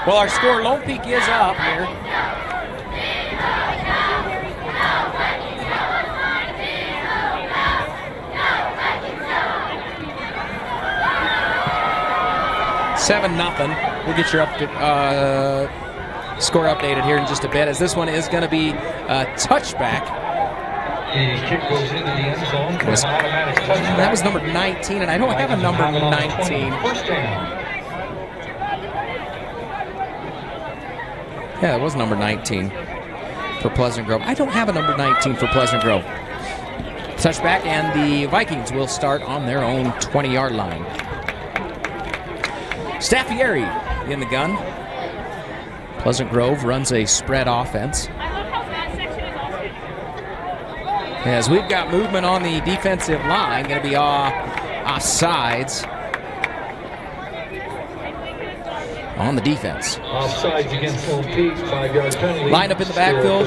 Well, our score, Lone Peak is up here. Seven nothing. We'll get your score updated here in just a bit, as this one is going to be a touchback. The kick goes into the end zone for an automatic touchback. That was number 19, and I don't have a number 19. First down. Yeah, it was number 19 for Pleasant Grove. I don't have a number 19 for Pleasant Grove. Touchback, and the Vikings will start on their own 20-yard line. Staffieri in the gun. Pleasant Grove runs a spread offense. As we've got movement on the defensive line, going to be offsides on the defense. Offsides against Lone Peak, 5-yard penalty. Lined up in the backfield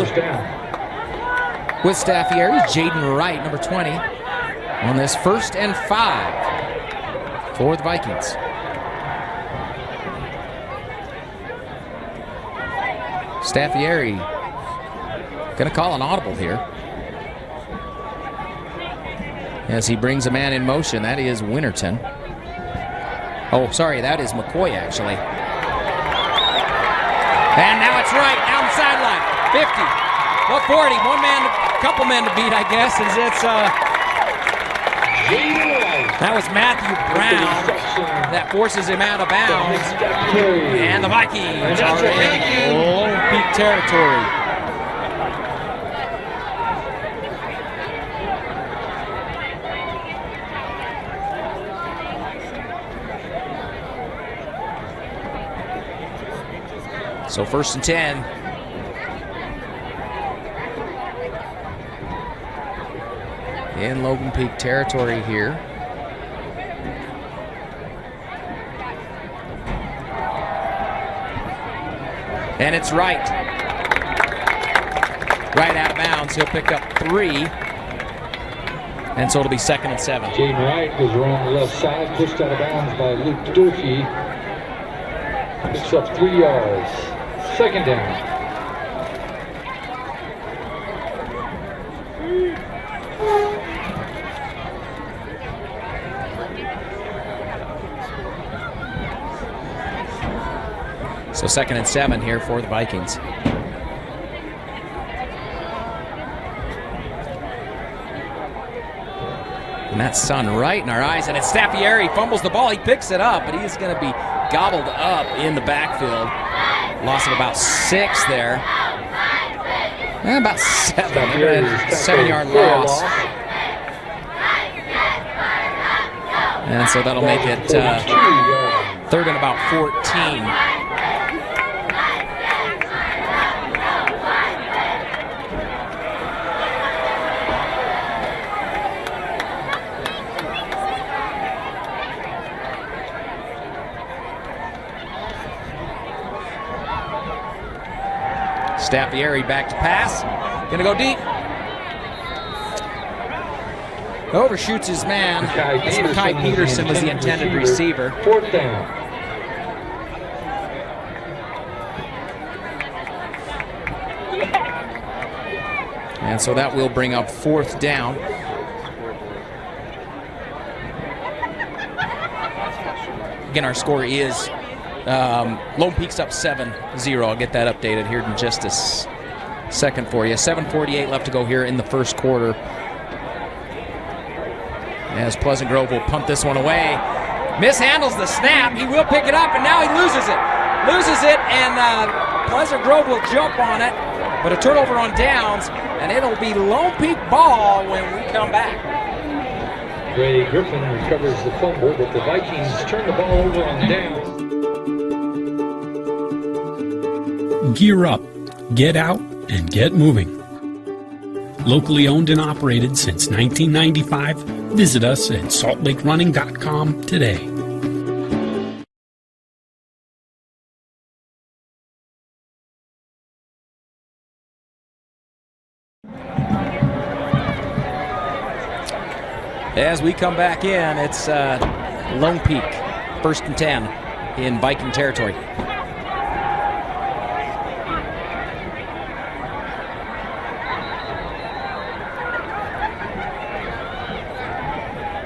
with Staffieri, Jaden Wright, number 20, on this 1st and 5 for the Vikings. Staffieri going to call an audible here as he brings a man in motion. That is Winterton. Oh, sorry, that is McCoy, actually. And now it's Wright down the sideline. 50, well, 40. One man, a couple men to beat, I guess, as it's that was Matthew Brown that forces him out of bounds. And the Vikings are in Lone Peak territory. So 1st and 10. In Logan Peak territory here. And it's Wright. Right out of bounds. He'll pick up 3. And so it'll be 2nd and 7. Jaden Wright was around the left side, pushed out of bounds by Luke Durkee. Picks up 3 yards. 2nd down. So 2nd and 7 here for the Vikings. And that's sun right in our eyes. And it's Staffieri, fumbles the ball. He picks it up, but he's going to be gobbled up in the backfield. Loss of about 6 there. About 7. 7-yard loss. And so that'll make it 3rd and about 14. Staffieri back to pass. Gonna go deep. Overshoots his man. Mackay Peterson was the intended receiver. 4th down. And so that will bring up 4th down. Again, our score is Lone Peak's up 7-0. I'll get that updated here in just a second for you. 7:48 left to go here in the 1st quarter. As Pleasant Grove will punt this one away. Mishandles the snap. He will pick it up, and now he loses it. And Pleasant Grove will jump on it. But a turnover on downs, and it'll be Lone Peak ball when we come back. Ray Griffin recovers the fumble, but the Vikings turn the ball over on downs. Gear up, get out, and get moving. Locally owned and operated since 1995, visit us at saltlakerunning.com today. As we come back in, it's Lone Peak, 1st and 10 in Viking territory.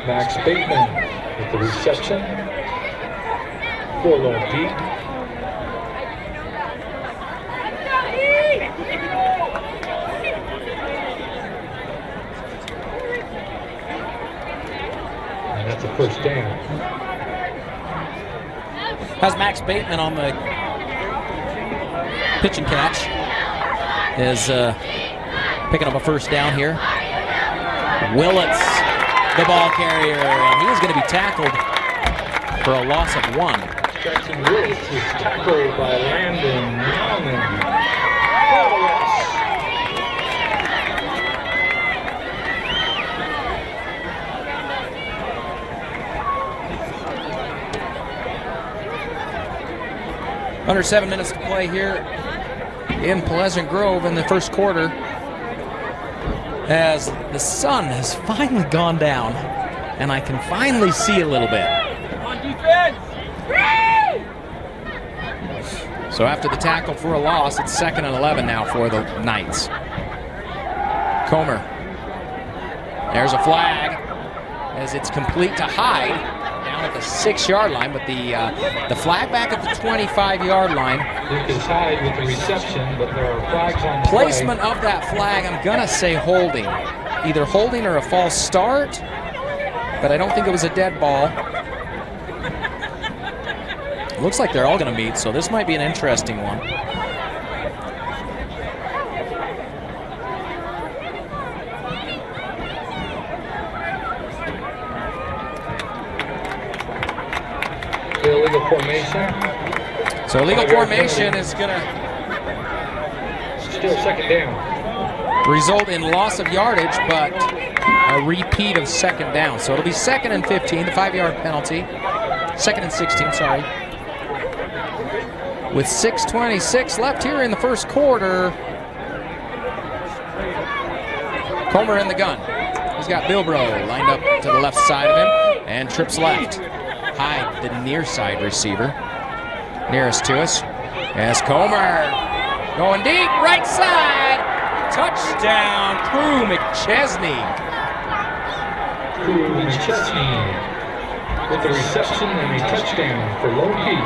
Max Bateman with the reception for Lone Peak. And that's a first down. Has Max Bateman on the pitch and catch. Is picking up a first down here. Willits, the ball carrier, and he is going to be tackled for a loss of 1. Jackson Willits was tackled by Landon Nauman. Under 7 minutes to play here in Pleasant Grove in the first quarter, as the sun has finally gone down and I can finally see a little bit. On defense! So after the tackle for a loss, it's 2nd and 11 now for the Knights. Comer. There's a flag as it's complete to Hyde down at the 6-yard line, but the flag back at the 25-yard line. Lucas Hyde with the reception, but there are flags on the Placement of that flag, I'm gonna say holding. Either holding or a false start, but I don't think it was a dead ball. It looks like they're all gonna meet, so this might be an interesting one. illegal formation. So illegal formation is gonna Still second down. result in loss of yardage, but a repeat of 2nd down. So it'll be 2nd and 15, the 5-yard penalty. 2nd and 16, sorry. With 6:26 left here in the first quarter. Comer in the gun. He's got Bilbro lined up to the left side of him and trips left. Hyde, the near side receiver, nearest to us. As Comer going deep, right side. Touchdown, Crew McChesney. Crew McChesney with the reception and a touchdown for Lone Peak.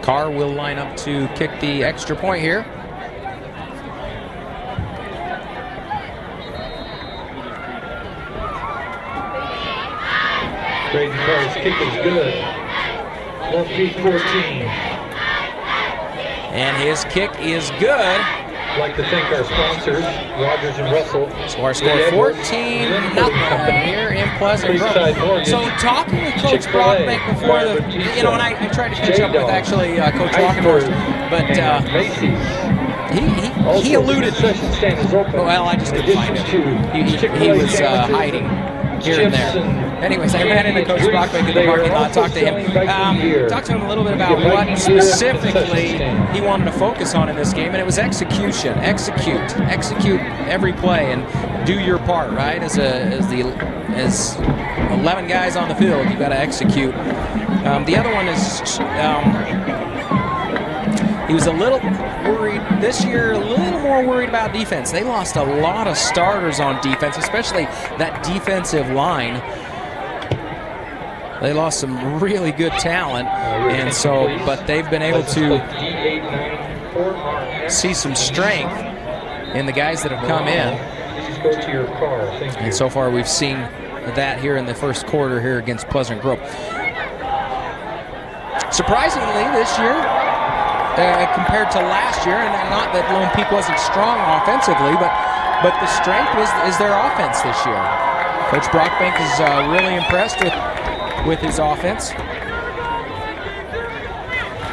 Carr will line up to kick the extra point here. Braden Carr's kick is good. Lone Peak 14. And his kick is good. I'd like to thank our sponsors, Rogers and Russell. So our score 14-0 here in Pleasant Grove. So talking with Coach Brockbank before the, and I tried to catch up with actually Coach Rockenhorst, but he alluded. Well, I just couldn't find him. He was hiding here and there. Anyways, I ran into Coach Brockbank in the parking lot, talked to him. Talked to him a little bit about what specifically he wanted to focus on in this game, and it was execution. Execute every play and do your part, right? As 11 guys on the field, you got to execute. The other one is he was a little worried this year, a little more worried about defense. They lost a lot of starters on defense, especially that defensive line. They lost some really good talent, and so, but they've been able to see some strength in the guys that have come in. And so far, we've seen that here in the first quarter here against Pleasant Grove. Surprisingly, this year, compared to last year, and not that Lone Peak wasn't strong offensively, but the strength is their offense this year. Coach Brockbank is really impressed with his offense.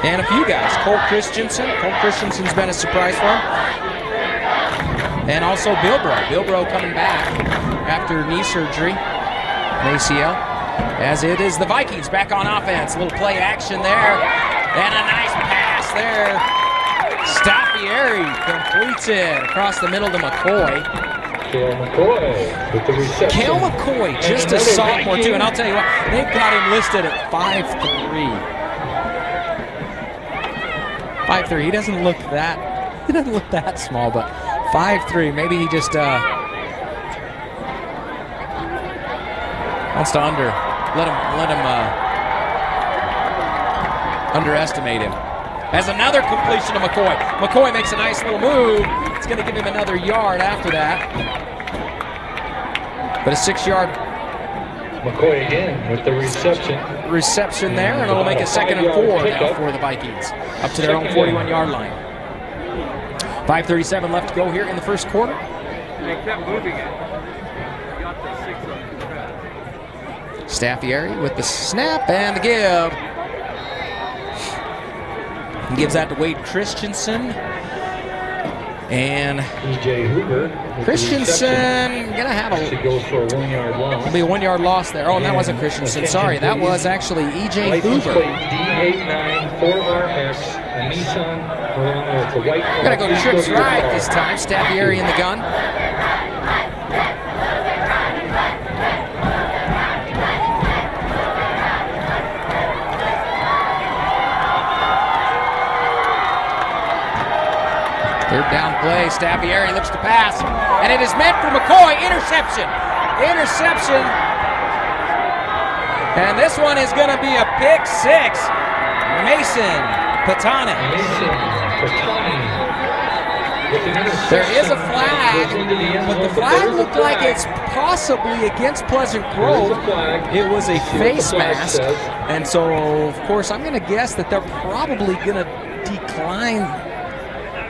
And a few guys. Cole Christensen's been a surprise for him. And also Bilbro coming back after knee surgery, an ACL. As it is the Vikings back on offense. A little play action there. And a nice pass there. Staffieri completes it across the middle to McCoy. Cale McCoy with the reception. Cale McCoy, And just a another sophomore Viking. too, and I'll tell you what, they've got him listed at 5'3". 5'3". He doesn't look that small, but 5'3". Maybe he just wants to let him underestimate him. As another completion to McCoy. McCoy makes a nice little move. It's going to give him another yard after that. But a 6-yard McCoy again with the reception there, and it'll make it 2nd and 4 now for the Vikings, up to their own 41-yard line. 5:37 left to go here in the first quarter. They kept moving it. Got the 6 on the track. Staffieri with the snap and the give. He gives that to Wade Christensen. And E.J. Hoover. with the Christensen reception. going to have Actually goes for a 1-yard loss. it'll be a 1-yard loss there. Oh, and that wasn't Christensen. Sorry, that was actually E.J. License Hoover. plate D894RX, a Nissan. It's a white. Gonna go trips right this time. Staffieri in the gun. Third down play. Staffieri looks to pass, and it is meant for McCoy. Interception. And this one is going to be a pick 6. Mason Patani. There is a flag, but the flag looked like it's possibly against Pleasant Grove. It was a face mask, and so, of course, I'm going to guess that they're probably going to decline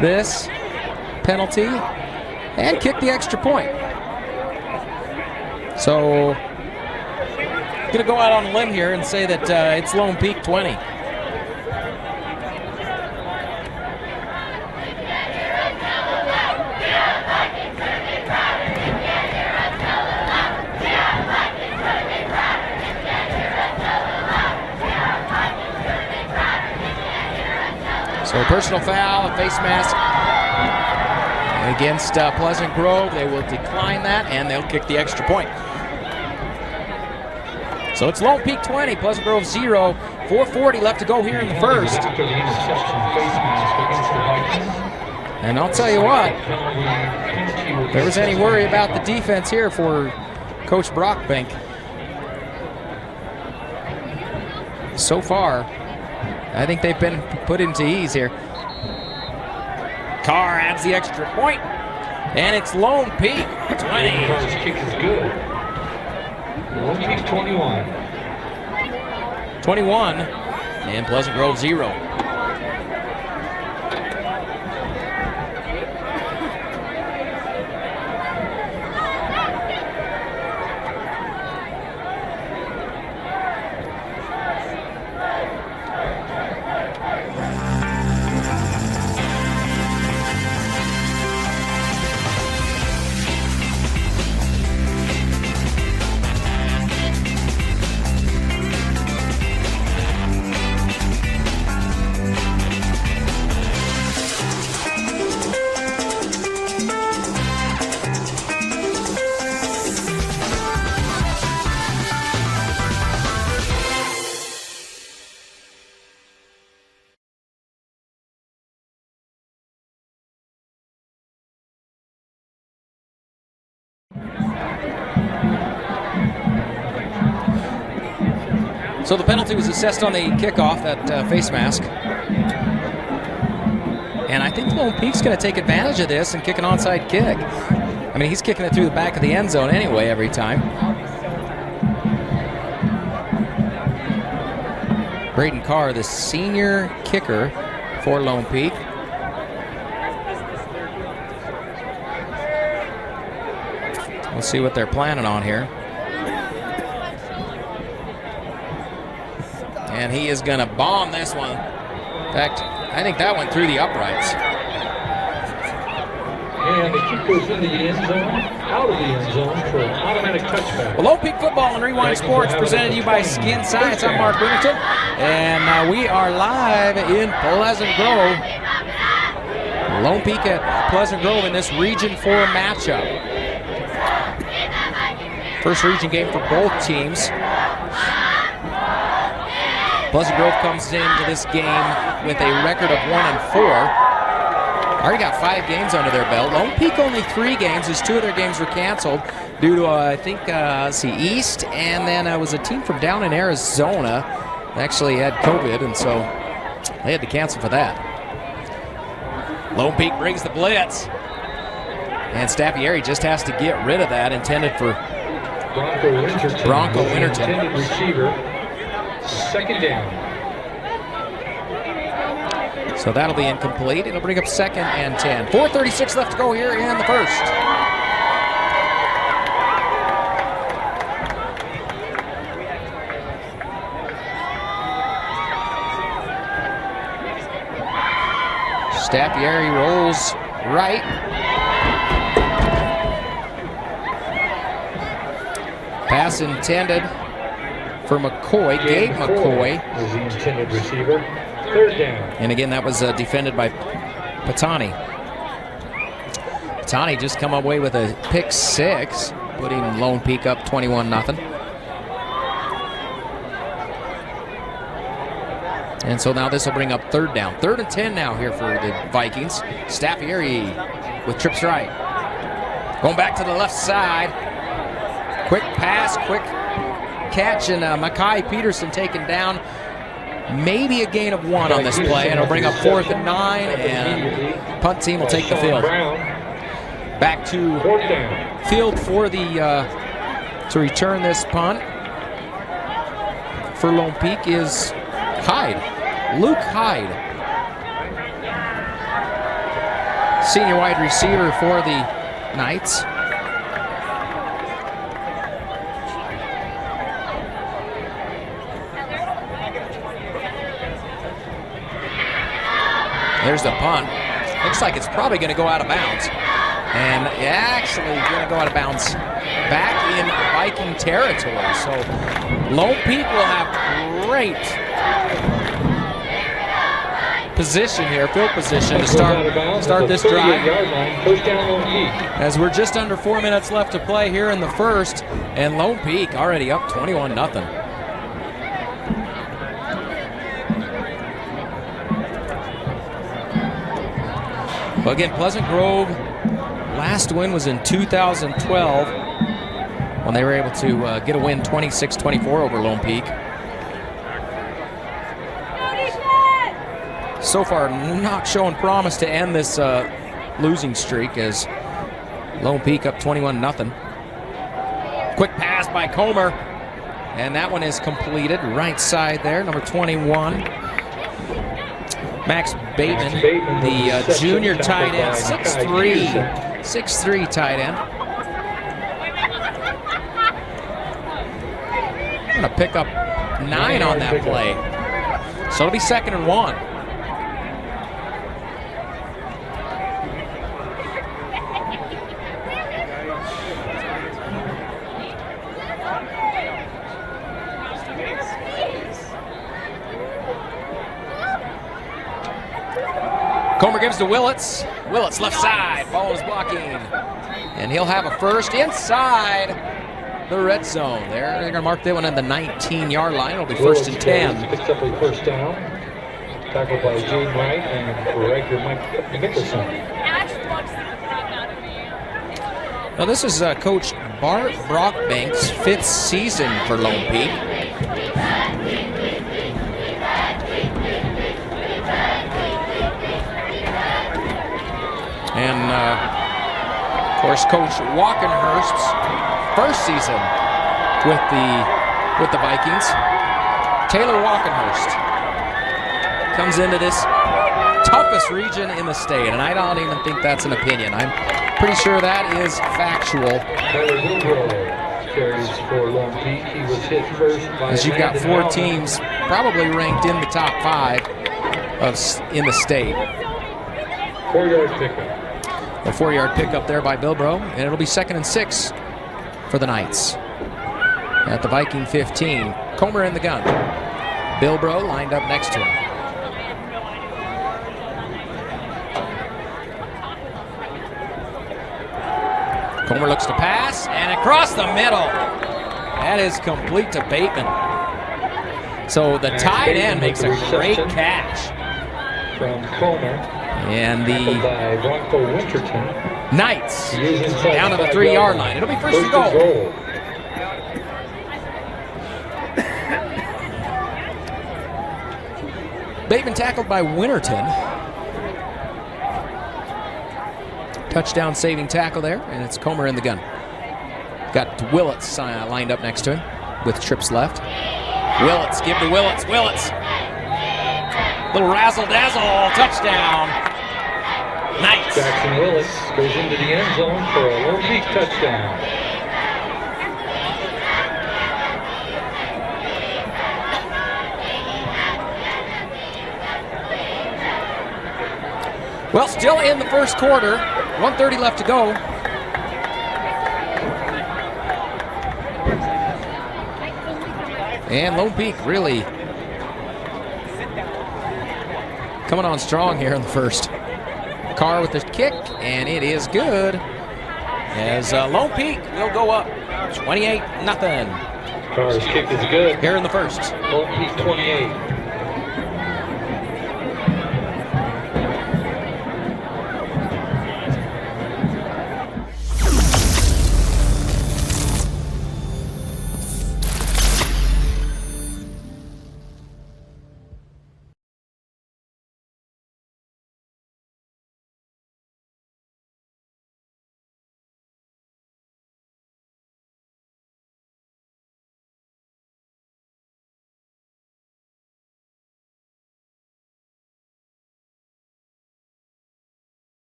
this penalty and kick the extra point. So, I'm going to go out on a limb here and say that it's Lone Peak 20. So a personal foul, a face mask against Pleasant Grove. They will decline that, and they'll kick the extra point. So it's Lone Peak 20, Pleasant Grove 0. 4:40 left to go here in the first. After the interception, face mask against the Vikings. And I'll tell you what, if there was any worry about the defense here for Coach Brockbank, so far, I think they've been put into ease here. Carr adds the extra point, and it's Lone Peak 20. Carr's kick is good. Lone Peak 21. 21, and Pleasant Grove 0. So the penalty was assessed on the kickoff, that face mask. And I think Lone Peak's going to take advantage of this and kick an onside kick. I mean, he's kicking it through the back of the end zone anyway every time. Braden Carr, the senior kicker for Lone Peak. We'll see what they're planning on here. And he is going to bomb this one. In fact, I think that went through the uprights. And the kick goes into the end zone, out of the end zone for an automatic touchback. Well, Lone Peak Football and Rewind Sports presented to you by Skin Science. I'm Mark Winterton, and we are live in Pleasant Grove. Lone Peak at Pleasant Grove in this Region 4 matchup. First region game for both teams. Pleasant Grove comes into this game with a record of 1-4. Already got 5 games under their belt. Lone Peak only 3 games, as 2 of their games were canceled due to, I think, East, and then it was a team from down in Arizona that actually had COVID, and so they had to cancel for that. Lone Peak brings the blitz, and Staffieri just has to get rid of that, intended for Bronco Winterton. Intended receiver, second down. So that'll be incomplete. It'll bring up 2nd and 10. 4:36 left to go here in the first. Staffieri rolls right. Pass intended for McCoy, Gabe McCoy. Was the intended receiver. Third down. And again, that was defended by Patani. Patani just come away with a pick 6, putting Lone Peak up 21-0. And so now this will bring up 3rd down. 3rd and 10 now here for the Vikings. Staffieri with trips right. Going back to the left side. Quick pass, quick catch, and Makai Peterson taken down. Maybe a gain of 1 on this play, and it'll bring up 4th and 9, and punt team will take the field. Back to field for the to return this punt for Lone Peak is Hyde, Luke Hyde, senior wide receiver for the Knights. There's the punt. Looks like it's probably going to go out of bounds. And actually going to go out of bounds back in Viking territory. So Lone Peak will have great position here, field position to start this drive. First down, Lone Peak. As we're just under 4 minutes left to play here in the first, and Lone Peak already up 21-0. Well, again, Pleasant Grove, last win was in 2012 when they were able to get a win 26-24 over Lone Peak. So far, not showing promise to end this losing streak as Lone Peak up 21-0. Quick pass by Comer, and that one is completed. Right side there, number 21. Max Bateman, the junior tight end, 6'3", tight end. I'm going to pick up 9 on that play. So it'll be 2nd and 1. Comer gives to Willits. Willits left side. Ball is blocking. And he'll have a first inside the red zone. They're going to mark that one on the 19-yard line. It'll be 1st and 10. Picks up a first down. Tackled by Jane Wright and corrector Mike Nicholson. Now this is Coach Bart Brockbank's 5th season for Lone Peak. And, of course, Coach Walkenhurst's 1st season with the Vikings. Taylor Walkenhurst comes into this toughest region in the state, and I don't even think that's an opinion. I'm pretty sure that is factual. Tyler Wilbro carries for Lone Peak. He was hit first by as you've got 4 teams probably ranked in the top 5 in the state. 4-yard pickup. A 4-yard pickup there by Bilbro, and it'll be 2nd and 6 for the Knights. At the Viking 15, Comer in the gun. Bilbro lined up next to him. Comer looks to pass, and across the middle. That is complete to Bateman. So the tight end makes a great catch. From Comer. And Tackled the by Bronco Winterton. Knights He is inside down to the 5 3-yard line. It'll be first and goal. Bateman tackled by Winterton. Touchdown saving tackle there, and it's Comer in the gun. Got Willits lined up next to him with trips left. Willits, give to Willits. Willits. Little razzle-dazzle, touchdown. Nice. Jackson Willits goes into the end zone for a Lone Peak touchdown. Well, still in the first quarter. 1:30 left to go. And Lone Peak really coming on strong here in the first. Carr with the kick, and it is good. As Lone Peak will go up 28-0. Carr's kick is good. Here in the first. Lone Peak 28.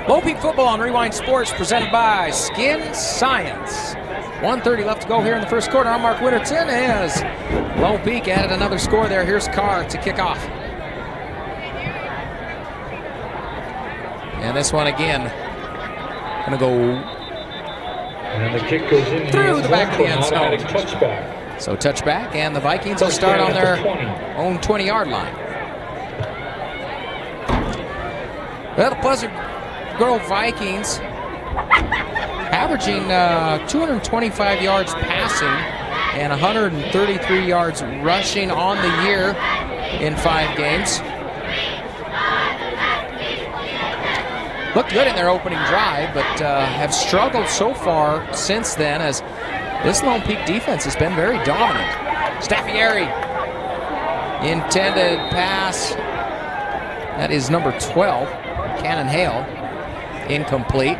Lone Peak football on Rewind Sports presented by Skin Science. 1:30 left to go here in the first quarter. I'm Mark Winterton as Lone Peak added another score there. Here's Carr to kick off. And this one again, gonna go And the kick goes in through the back of the end zone. Automatic touchback. So touchback, and the Vikings will start on their own 20-yard line. Well, the Pleasant Grove Vikings averaging 225 yards passing and 133 yards rushing on the year in 5 games. Looked good in their opening drive, but have struggled so far since then as this Lone Peak defense has been very dominant. Staffieri, intended pass. That is number 12, Cannon Hale. Incomplete.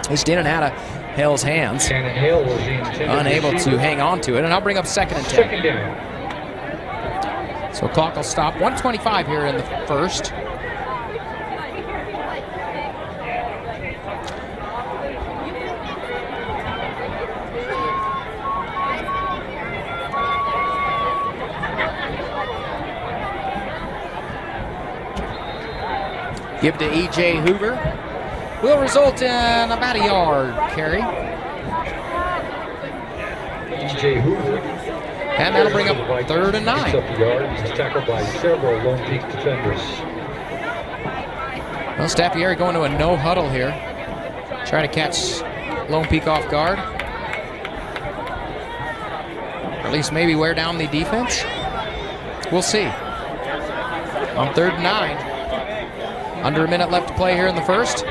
Just in and out of Hale's hands. Cannon Hale was the intended Unable receiver. to hang on to it, and I'll bring up 2nd and 10. Second down. So clock will stop. 1:25 here in the first. Give to E.J. Hoover. Will result in about a yard carry. E.J. Hoover. And that'll bring up 3rd and 9. Picks up the yard. He's tackled by several Lone Peak defenders. Well, Staffieri going to a no huddle here. Try to catch Lone Peak off guard. Or at least maybe wear down the defense. We'll see. On 3rd and 9. Under a minute left to play here in the first.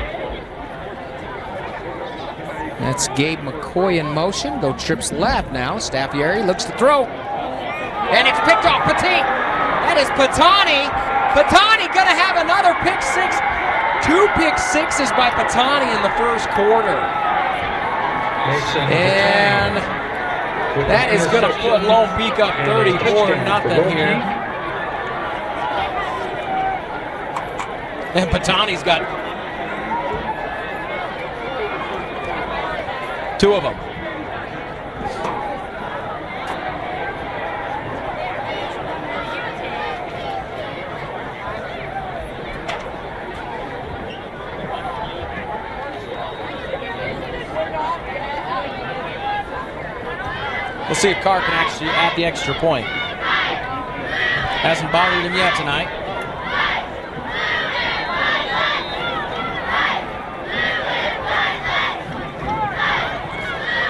That's Gabe McCoy in motion. Go trips left now. Staffieri looks to throw. And it's picked off. Petit. That is Patani. Patani going to have another pick six. 2 pick sixes by Patani in the first quarter. And that is going to put Lone Peak up 34-0 here. And Patani's got 2 of them. We'll see if Carr can actually add the extra point. Hasn't bothered him yet tonight.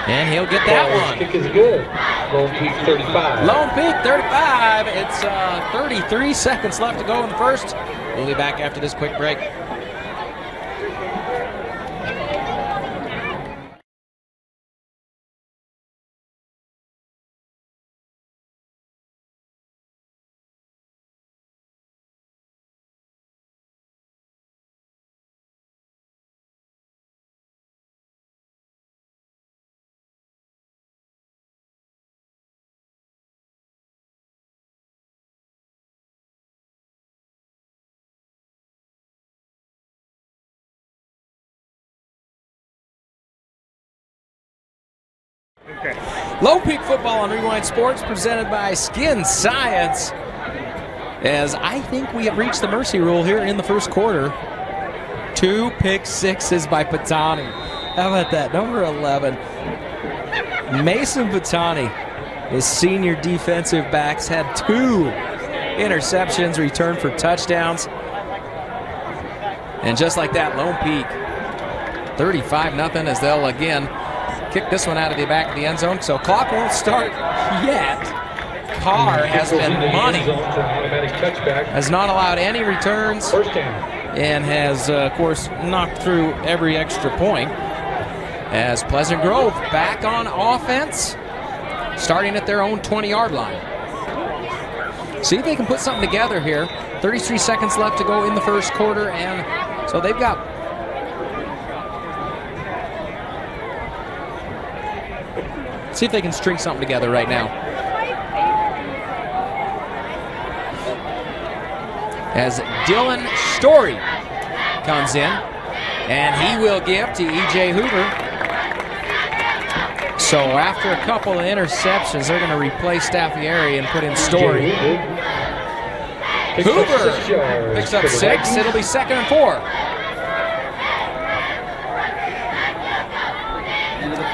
And he'll get that one. Kick is good. Lone Peak 35. Lone Peak 35. It's 33 seconds left to go in the first. We'll be back after this quick break. Okay. Lone Peak football on Rewind Sports presented by Skin Science. As I think we have reached the mercy rule here in the first quarter. 2 pick sixes by Patani. How about that? Number 11. Mason Patani, his senior defensive backs, had 2 interceptions returned for touchdowns. And just like that, Lone Peak 35-0 as they'll again kick this one out of the back of the end zone. So clock won't start yet. Carr has been money. Has not allowed any returns. First down. And has, of course, knocked through every extra point. As Pleasant Grove back on offense, starting at their own 20-yard line. See if they can put something together here. 33 seconds left to go in the first quarter, and so they've got see if they can string something together right now. As Dylan Story comes in, and he will give to E.J. Hoover. So after a couple of interceptions, they're going to replace Staffieri and put in Story. Hoover picks up 6. It'll be 2nd and 4.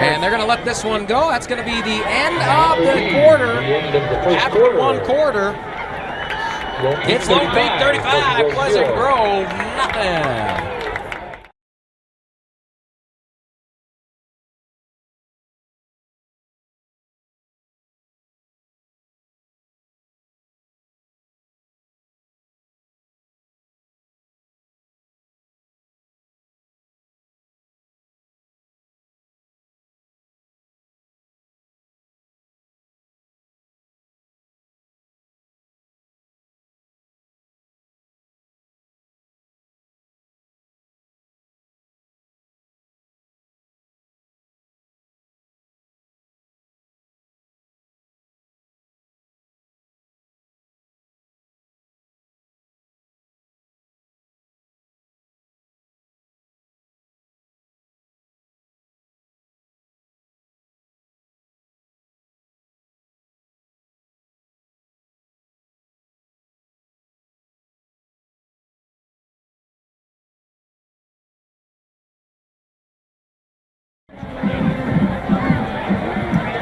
And they're going to let this one go. That's going to be the end of the quarter. After one quarter, it's Lone Peak 35, Pleasant Grove nothing.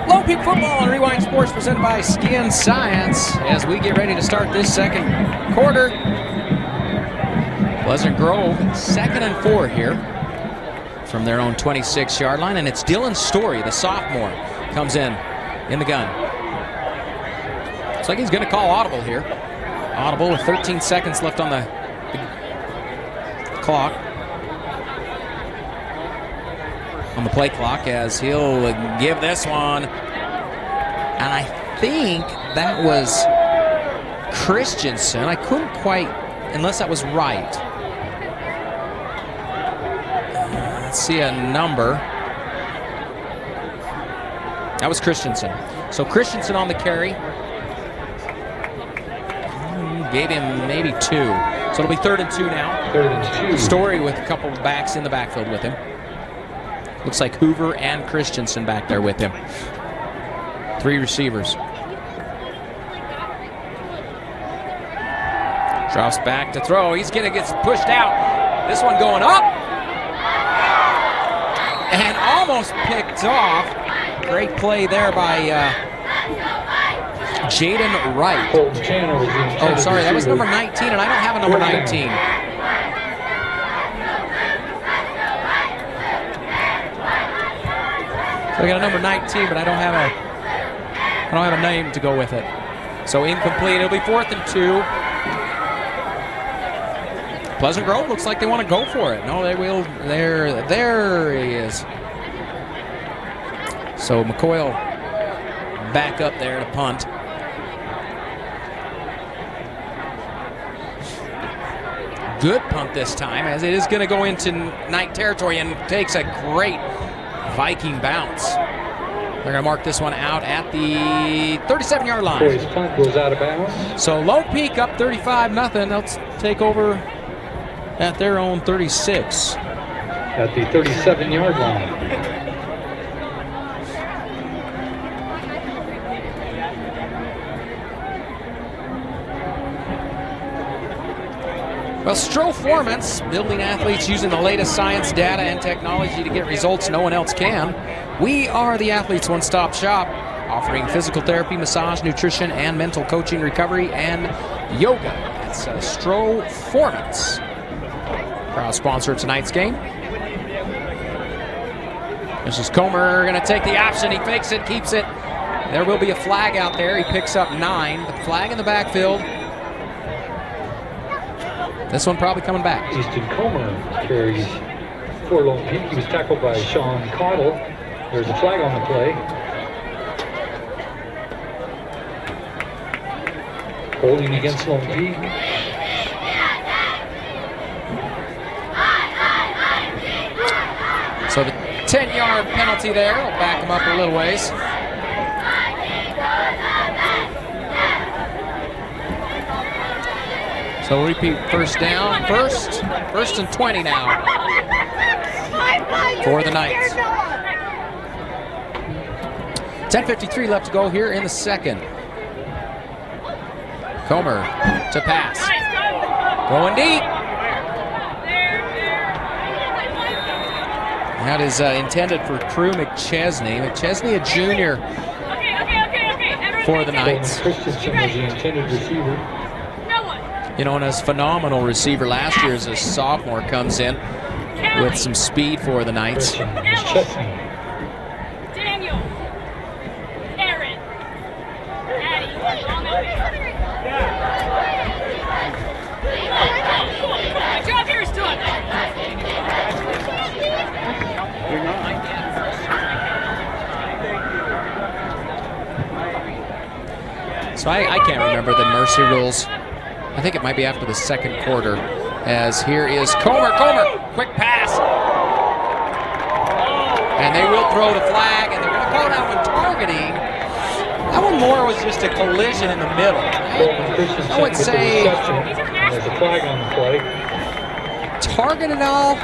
Lone Peak football on Rewind Sports presented by Skin Science as we get ready to start this second quarter. Pleasant Grove 2nd and 4 here from their own 26-yard line, and it's Dylan Story, the sophomore, comes in the gun. Looks like he's going to call audible here. Audible with 13 seconds left on the clock. On the play clock, as he'll give this one, and I think that was Christensen. I couldn't quite, unless that was right. Let's see a number. That was Christensen. So Christensen on the carry. Gave him maybe 2. So it'll be 3rd and 2 now. 3rd and 2. Story with a couple of backs in the backfield with him. Looks like Hoover and Christensen back there with him. 3 receivers. Drops back to throw. He's going to get pushed out. This one going up. And almost picked off. Great play there by Jaden Wright. Oh, sorry, that was number 19, and I don't have a number 19. We got a number 19, but I don't have a name to go with it. So incomplete. It'll be 4th and 2. Pleasant Grove looks like they want to go for it. No, they will. There he is. So McCoyle back up there to punt. Good punt this time, as it is going to go into Knight territory and takes a great Viking bounce. They're going to mark this one out at the 37-yard line. Boys punt goes out of bounds. So Lone Peak up 35-0. They'll take over at their own 36. At the 37-yard line. Well, Stroformance, building athletes using the latest science, data, and technology to get results no one else can. We are the Athletes One-Stop Shop, offering physical therapy, massage, nutrition, and mental coaching, recovery, and yoga. It's Stroformance. Proud sponsor of tonight's game. This is Comer going to take the option. He fakes it, keeps it. There will be a flag out there. He picks up 9. The flag in the backfield. This one probably coming back. Easton Comer carries for Lone Peak. He was tackled by Sean Cottle. There's a flag on the play. Holding against Lone Peak. So the 10-yard penalty there will back him up a little ways. So repeat first down, first and 20 now for the Knights. 10:53 left to go here in the second. Comer to pass. Going deep. That is intended for Crew McChesney. McChesney, a junior for the Knights. Christensen was the intended receiver. You know, and as phenomenal receiver last year as a sophomore comes in with some speed for the Knights. Chesney. Daniel. Aaron. Addie. My job here is done. You're not. So I can't remember the mercy rules. I think it might be after the second quarter, as here is Comer, quick pass. And they will throw the flag, and they're going to call that one targeting. That one more was just a collision in the middle. I would say there's a flag on the play. Target and all.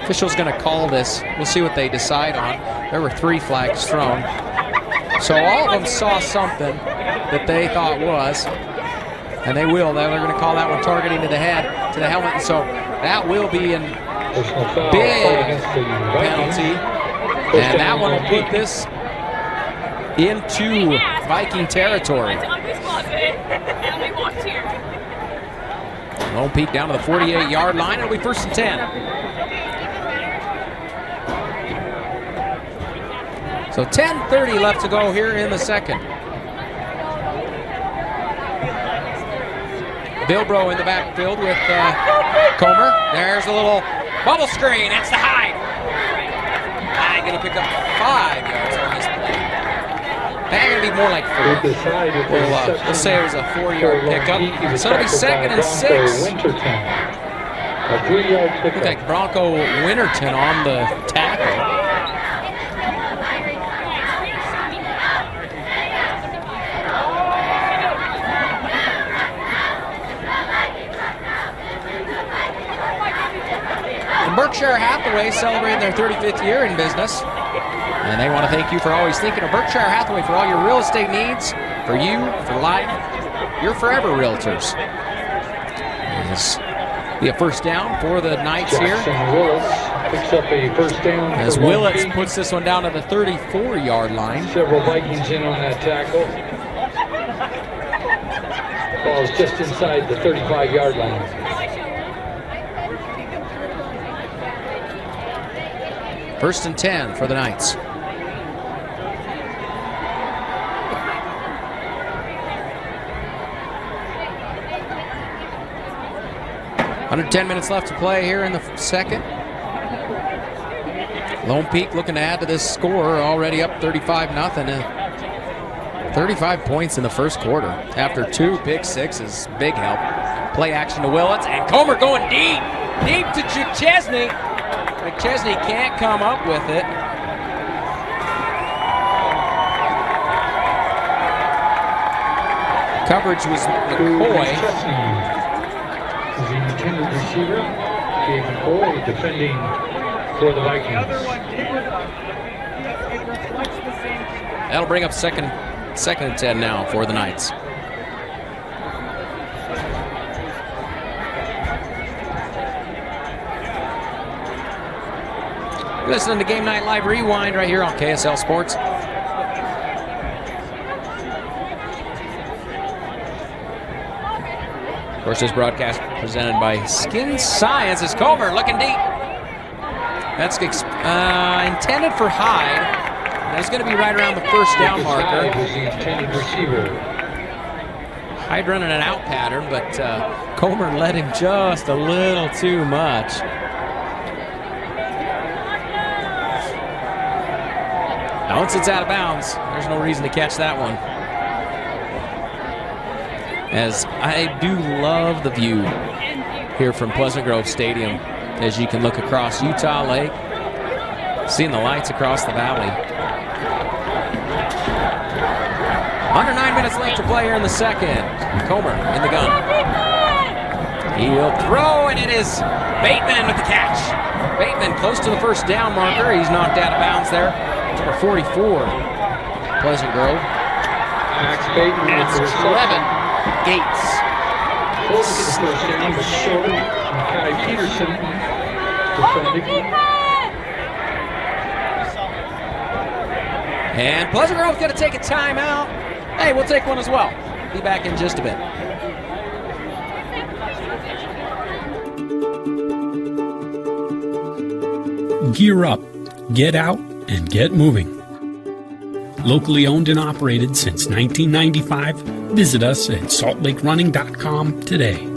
Official's going to call this. We'll see what they decide on. There were 3 flags thrown. So all of them saw something that they thought was, and they will. They're going to call that one targeting to the head, to the helmet. And so that will be a big penalty. And that one will put this into Viking territory. Lone Peak down to the 48-yard line. It'll be 1st and 10. So 10:30 left to go here in the second. Bilbro in the backfield with Comer. There's a little bubble screen. It's the Hyde. Hyde going to pick up 5 yards on this play. That's going to be more like 4. We'll say it was a 4-yard pickup. So it'll be 2nd and 6. A 3-yard pickup. Look like Bronco Winterton on the tackle. Berkshire Hathaway celebrating their 35th year in business. And they want to thank you for always thinking of Berkshire Hathaway for all your real estate needs, for you, for life. You're forever realtors. This will be a first down for the Knights here. Willis picks up a first down. As Willits puts this one down to the 34-yard line. Several Vikings in on that tackle. Ball's just inside the 35-yard line. First and 10 for the Knights. Under 10 minutes left to play here in the second. Lone Peak looking to add to this score, already up 35-0. 35 points in the first quarter after 2 big sixes. Big help. Play action to Willits, and Comer going deep to McChesney. McChesney can't come up with it. Coverage was McCoy. The intended receiver, Gabe McCoy, defending for the Vikings. That'll bring up second and 10 now for the Knights. You're listening to Game Night Live Rewind right here on KSL Sports. Of course, this broadcast presented by Skin Science. Is Comer looking deep. That's intended for Hyde. That's going to be right around the first down marker. Hyde running an out pattern, but Comer led him just a little too much. Once it's out of bounds, there's no reason to catch that one. As I do love the view here from Pleasant Grove Stadium, as you can look across Utah Lake, seeing the lights across the valley. Under 9 minutes left to play here in the second. Comer in the gun. He'll throw, and it is Bateman with the catch. Bateman close to the first down marker. He's knocked out of bounds there. Number 44, Pleasant Grove. Max Bateman. That's Trevin Gates. Close to the first down, but short. Kai Peterson defending. And Pleasant Grove's going to take a timeout. Hey, we'll take one as well. Be back in just a bit. Gear up, get out, and get moving. Locally owned and operated since 1995, visit us at saltlakerunning.com today.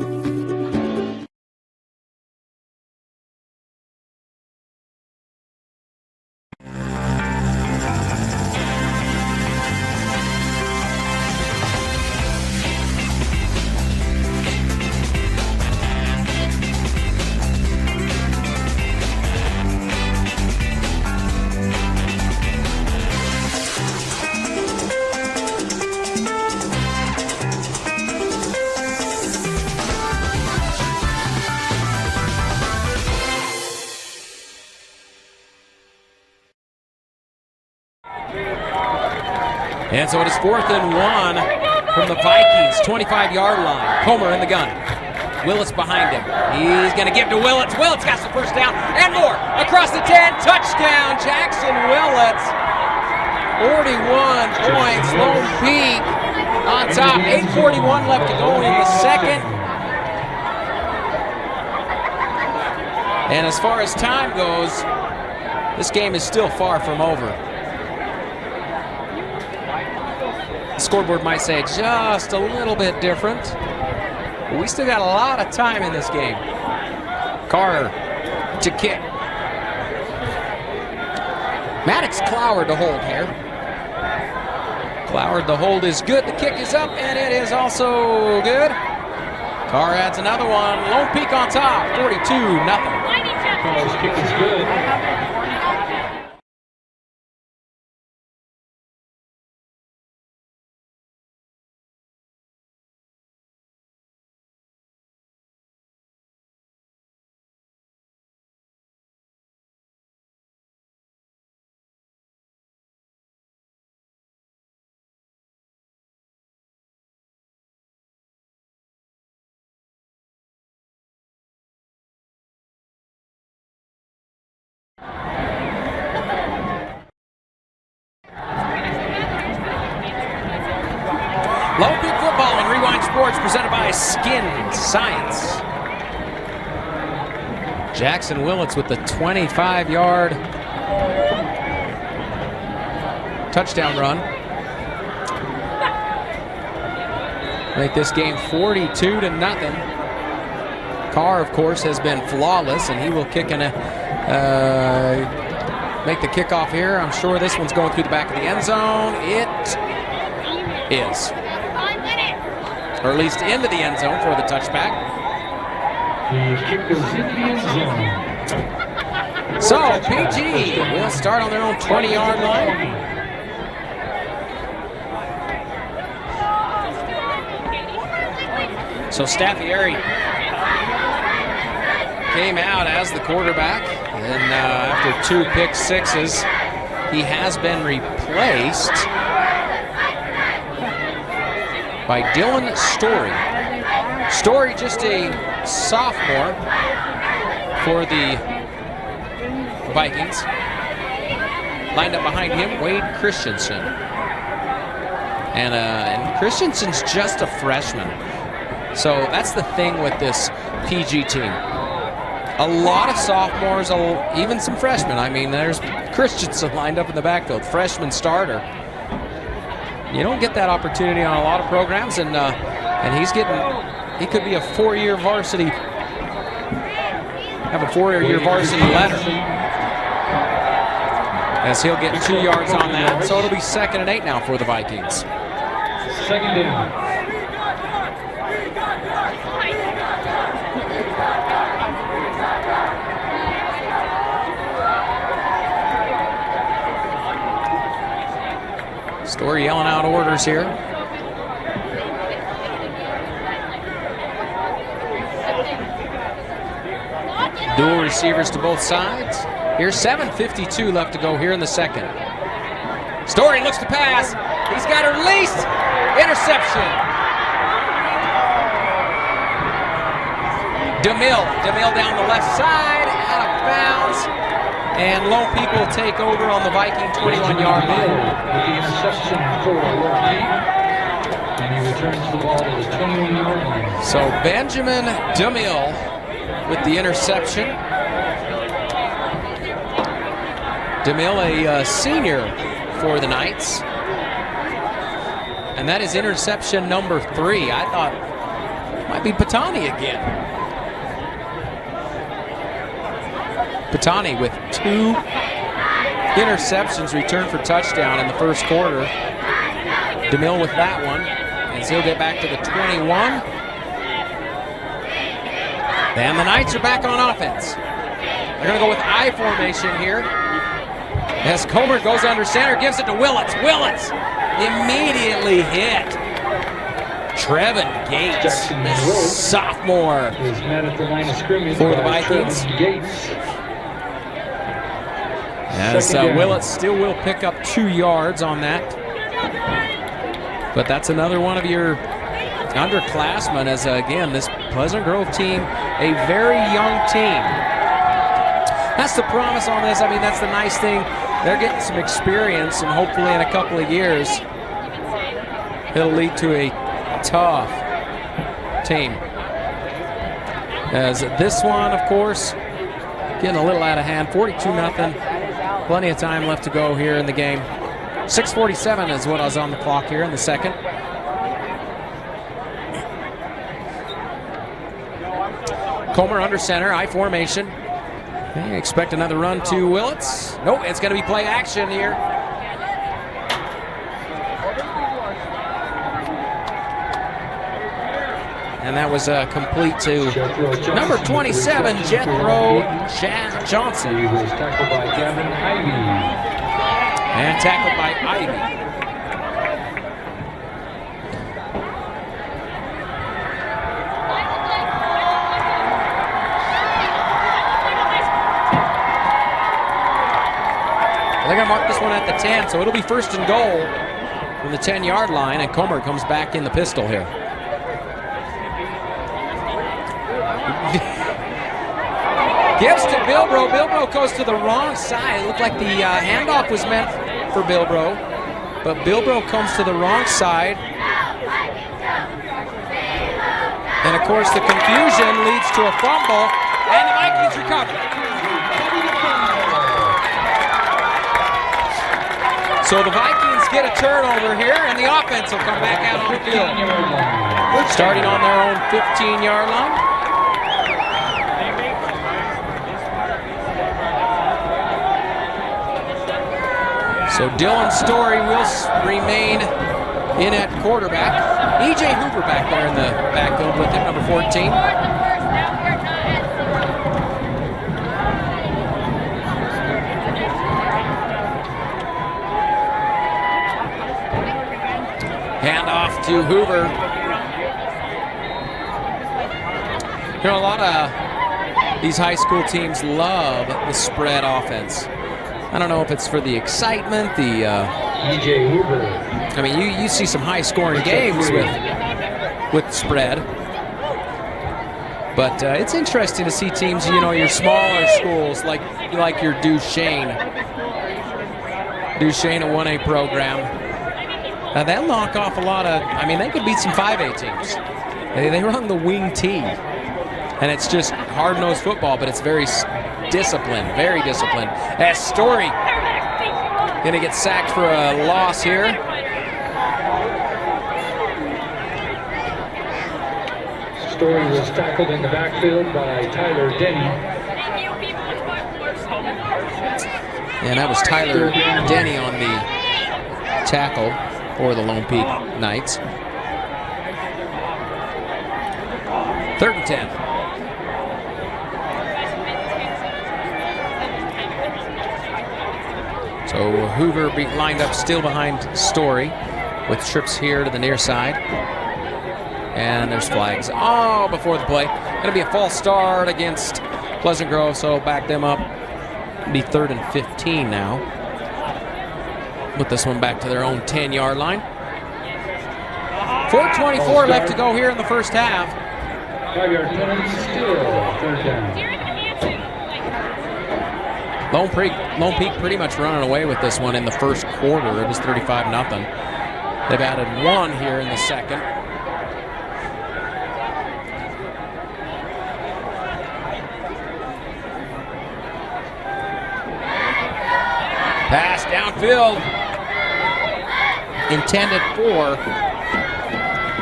And so it is 4th and 1 from the Vikings, 25-yard line. Comer in the gun. Willits behind him. He's going to give to Willits. Willits got the first down and more. Across the 10, touchdown, Jackson Willits. 41 points, Lone Peak on top. 8:41 left to go in the second. And as far as time goes, this game is still far from over. The scoreboard might say just a little bit different, but we still got a lot of time in this game. Carter to kick. Maddox Cloward to hold here. Cloward, the hold is good. The kick is up, and it is also good. Carr adds another one. Lone Peak on top, 42-0. Carr's kick is good. Lone Peak football and Rewind Sports presented by Skin Science. Jackson Willits with the 25-yard touchdown run. Make this game 42-0. Carr, of course, has been flawless, and he will kick and make the kickoff here. I'm sure this one's going through the back of the end zone. It is. Or at least into the end zone for the touchback. The kick goes into the end zone. So PG will start on their own 20-yard line. So Staffieri came out as the quarterback, and after 2 pick sixes, he has been replaced by Dylan Story. Story, just a sophomore for the Vikings. Lined up behind him, Wade Christensen. And Christensen's just a freshman. So that's the thing with this PG team. A lot of sophomores, even some freshmen. I mean, there's Christensen lined up in the backfield, freshman starter. You don't get that opportunity on a lot of programs, and he could be a 4-year varsity, have a 4-year varsity letter, as he'll get 2 yards on that. So it'll be 2nd and 8 now for the Vikings. 2nd down. Story yelling out orders here. Dual receivers to both sides. Here's 7:52 left to go here in the second. Story looks to pass. He's got it released. Interception. DeMille down the left side, out of bounds. And Lone Peak will take over on the Viking 21-yard line. The interception for Lone Peak. And he returns the ball to the 21-yard line. So Benjamin DeMille with the interception. DeMille, a senior for the Knights. And that is interception number 3. I thought it might be Patani again. Patani with 2 interceptions returned for touchdown in the first quarter. DeMille with that one, as he'll get back to the 21. And the Knights are back on offense. They're going to go with I formation here. As Comer goes under center, gives it to Willits. Willits immediately hit. Trevin Gates, the sophomore Is met at the line of scrimmage for the by Vikings. Trevin Gates. As Second down. Willits still will pick up 2 yards on that. But that's another one of your underclassmen, as again, this Pleasant Grove team, a very young team. That's the promise on this. I mean, that's the nice thing. They're getting some experience, and hopefully in a couple of years, it'll lead to a tough team. As this one, of course, getting a little out of hand, 42-0. Plenty of time left to go here in the game. 6:47 is what I was on the clock here in the second. Comer under center, I formation. Okay, expect another run to Willits. Nope, it's going to be play action here. And that was complete to number 27, Jethro Johnson. He was tackled by Gavin Ivey. And tackled by Ivy. They're going to mark this one at the 10, so it'll be 1st and goal from the 10-yard line, and Comer comes back in the pistol here. Gives to Bilbro. Bilbro goes to the wrong side. It looked like the handoff was meant for Bilbro, but Bilbro comes to the wrong side. And of course, the confusion leads to a fumble, and the Vikings recover. So the Vikings get a turnover here, and the offense will come back out on the field. 15-yard line. Starting on their own 15-yard line. So Dylan Story will remain in at quarterback. E.J. Hoover back there in the backfield with him, number 14. Handoff to Hoover. You know, a lot of these high school teams love the spread offense. I don't know if it's for the excitement, E.J. Hoover. I mean, you see some high-scoring games with spread. But it's interesting to see teams, you know, your smaller schools, like your Duchesne, a 1A program. They'll knock off a lot of, I mean, they could beat some 5A teams. They run the wing T. And it's just hard-nosed football, but it's very disciplined, very disciplined. As Story gonna get sacked for a loss here. Story was tackled in the backfield by Tyler Denny. And that was Tyler Denny on the tackle for the Lone Peak Knights. 3rd and 10. So Hoover lined up still behind Story with trips here to the near side. And there's flags all before the play. Going to be a false start against Pleasant Grove, so back them up. It'll be 3rd and 15 now. Put this one back to their own 10-yard line. 4:24 left to go here in the first half. 5-yard penalty, still 3rd down. Lone Peak pretty much running away with this one in the first quarter. It was 35-0. They've added 1 here in the second. Pass downfield. Intended for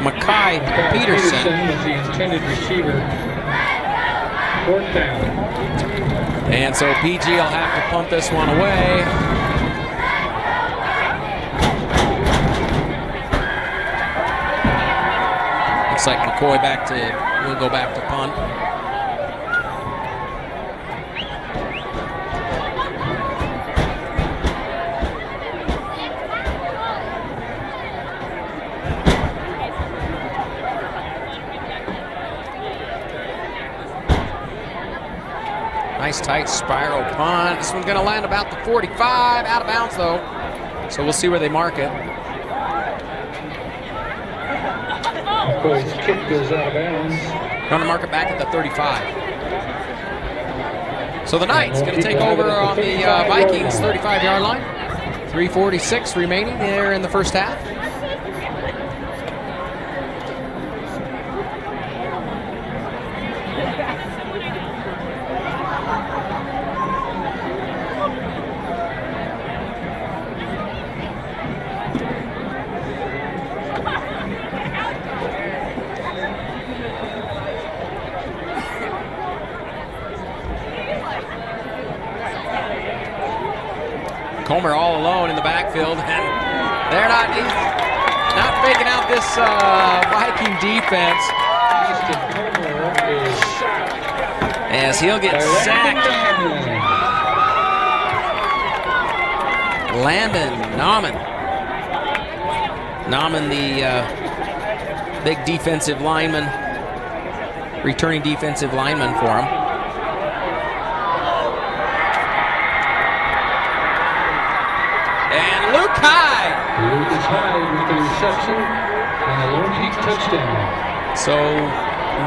Mackay Peterson. Was the intended receiver. 4th down. And so PG will have to punt this one away. Looks like McCoy will go back to punt. Nice tight spiral punt. This one's going to land about the 45, out of bounds though. So we'll see where they mark it. McCoy's kick goes out of bounds. Going to mark it back at the 35. So the Knights going to take over on the Vikings 35-yard line. 3:46 remaining there in the first half. Comer all alone in the backfield, and they're not faking out this Viking defense. As he'll get sacked. Landon Nauman. Nauman, the big defensive lineman, returning defensive lineman for him. Luke Hyde. Lucas Hyde with the reception and a Lone Peak touchdown. So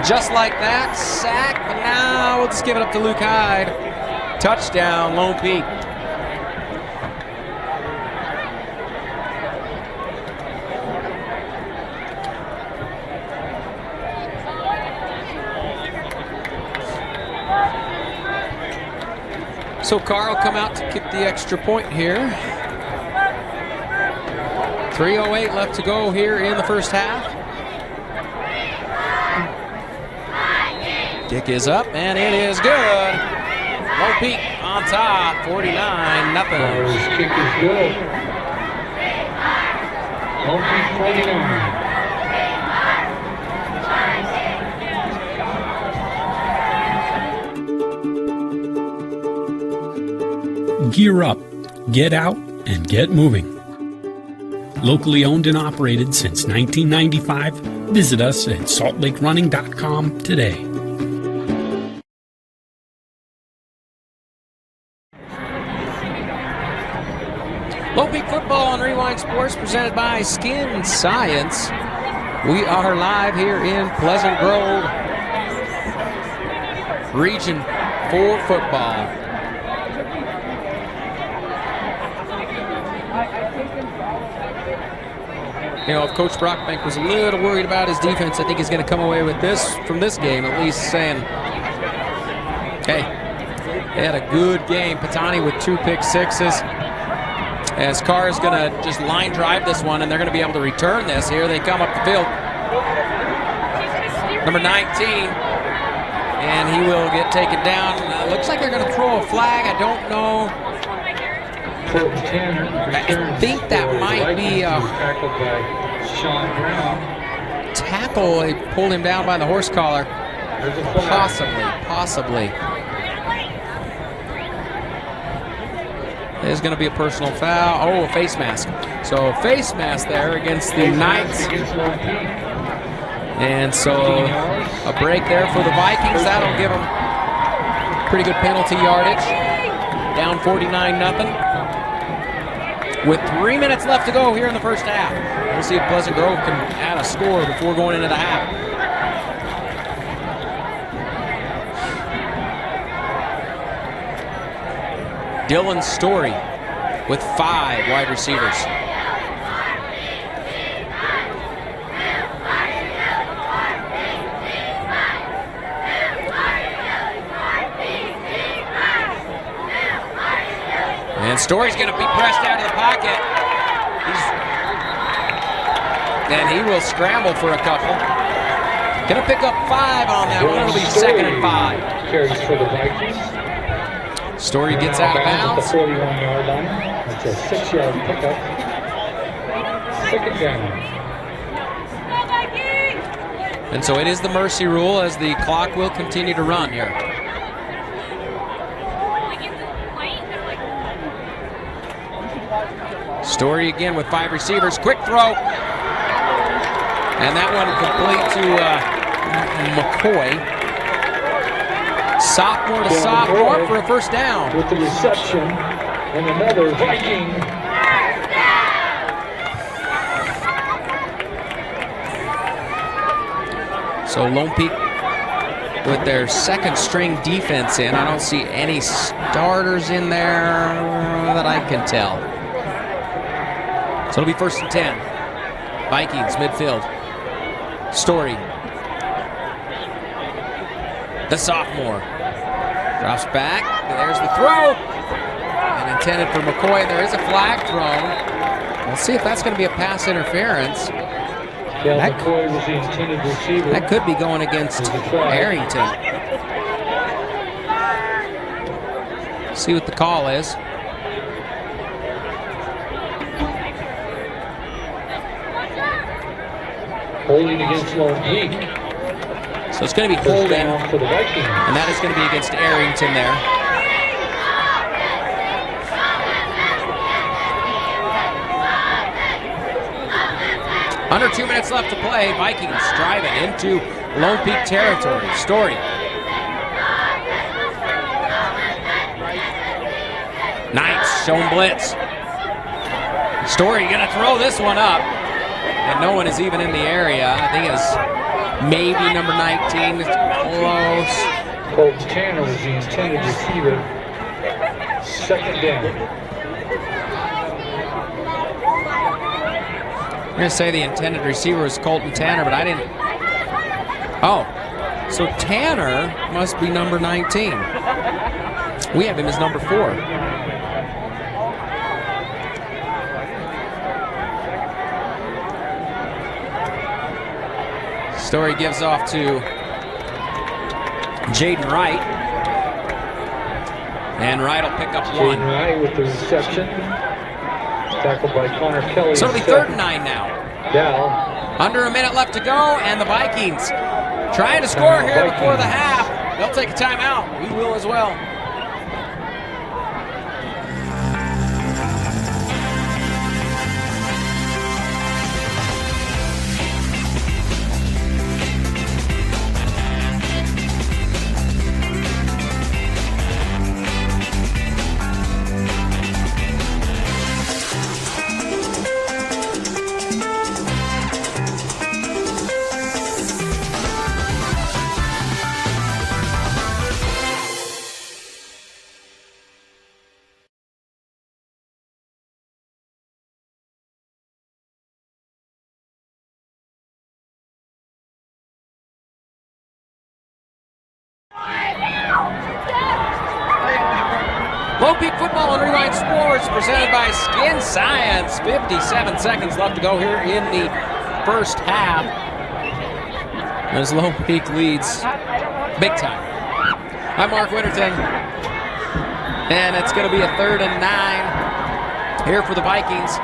just like that, sack, but now we'll just give it up to Luke Hyde. Touchdown, Lone Peak. So Carl come out to kick the extra point here. 3:08 left to go here in the first half. Kick is up, and it is good. Lone Peak on top, 49-0. His kick is good. Lone Peak 49. Gear up, get out, and get moving. Locally owned and operated since 1995, visit us at saltlakerunning.com today. Lone Peak football on Rewind Sports presented by Skin Science. We are live here in Pleasant Grove, Region 4 football. You know, if Coach Brockbank was a little worried about his defense, I think he's going to come away with this from this game, at least saying, hey, they had a good game. Patani with 2 pick sixes. As Carr is going to just line drive this one, and they're going to be able to return this. Here they come up the field. Number 19, and he will get taken down. Looks like they're going to throw a flag. I don't know. I think that might be a tackled by Sean Brown. tackle. They pulled him down by the horse collar. There's a flag. Possibly. There's going to be a personal foul. Oh, a face mask. So face mask there against the Knights. Against Lone Peak. And so a break there for the Vikings. That'll give them pretty good penalty yardage. Down 49-0. With 3 minutes left to go here in the first half. We'll see if Pleasant Grove can add a score before going into the half. Dylan Story with 5 wide receivers. And Story's going to be pressed out of the pocket. And he will scramble for a couple. Going to pick up 5 on that one. It'll be 2nd and 5. Carries for the Vikings. Story gets out of bounds. At the 41-yard line. It's a 6-yard pickup. 2nd down. And so it is the mercy rule as the clock will continue to run here. Story again with 5 receivers. Quick throw. And that one complete to McCoy. Sophomore to sophomore for a first down. With the reception and another Viking. So Lone Peak with their 2nd string defense in. I don't see any starters in there that I can tell. So it'll be 1st and 10. Vikings midfield. Story. The sophomore. Drops back. There's the throw. And intended for McCoy. There is a flag thrown. We'll see if that's going to be a pass interference. McCoy was the intended receiver. That could be going against Arrington. See what the call is. Holding against Lone Peak. So it's going to be First holding, down for the Vikings. and that is going to be against Arrington there. Under 2 minutes left to play. Vikings driving into Lone Peak territory. Story. Knights showing blitz. Story going to throw this one up. And no one is even in the area. I think it's maybe number 19. It's close. Colton Tanner was the intended receiver. 2nd down. I'm going to say the intended receiver was Colton Tanner, but I didn't. Oh, so Tanner must be number 19. We have him as number 4. Story gives off to Jaden Wright. And Wright will pick up one. Jaden Wright with the reception. Tackled by Connor Kelly. So it'll be 3rd and 9 now. Dow. Under a minute left to go, and the Vikings trying to score here before the half. They'll take a timeout. We will as well. Lone Peak Football on Rewind Sports, presented by Skin Science. 57 seconds left to go here in the first half, as Lone Peak leads big time. I'm Mark Winterton, and it's going to be a 3rd and 9 here for the Vikings,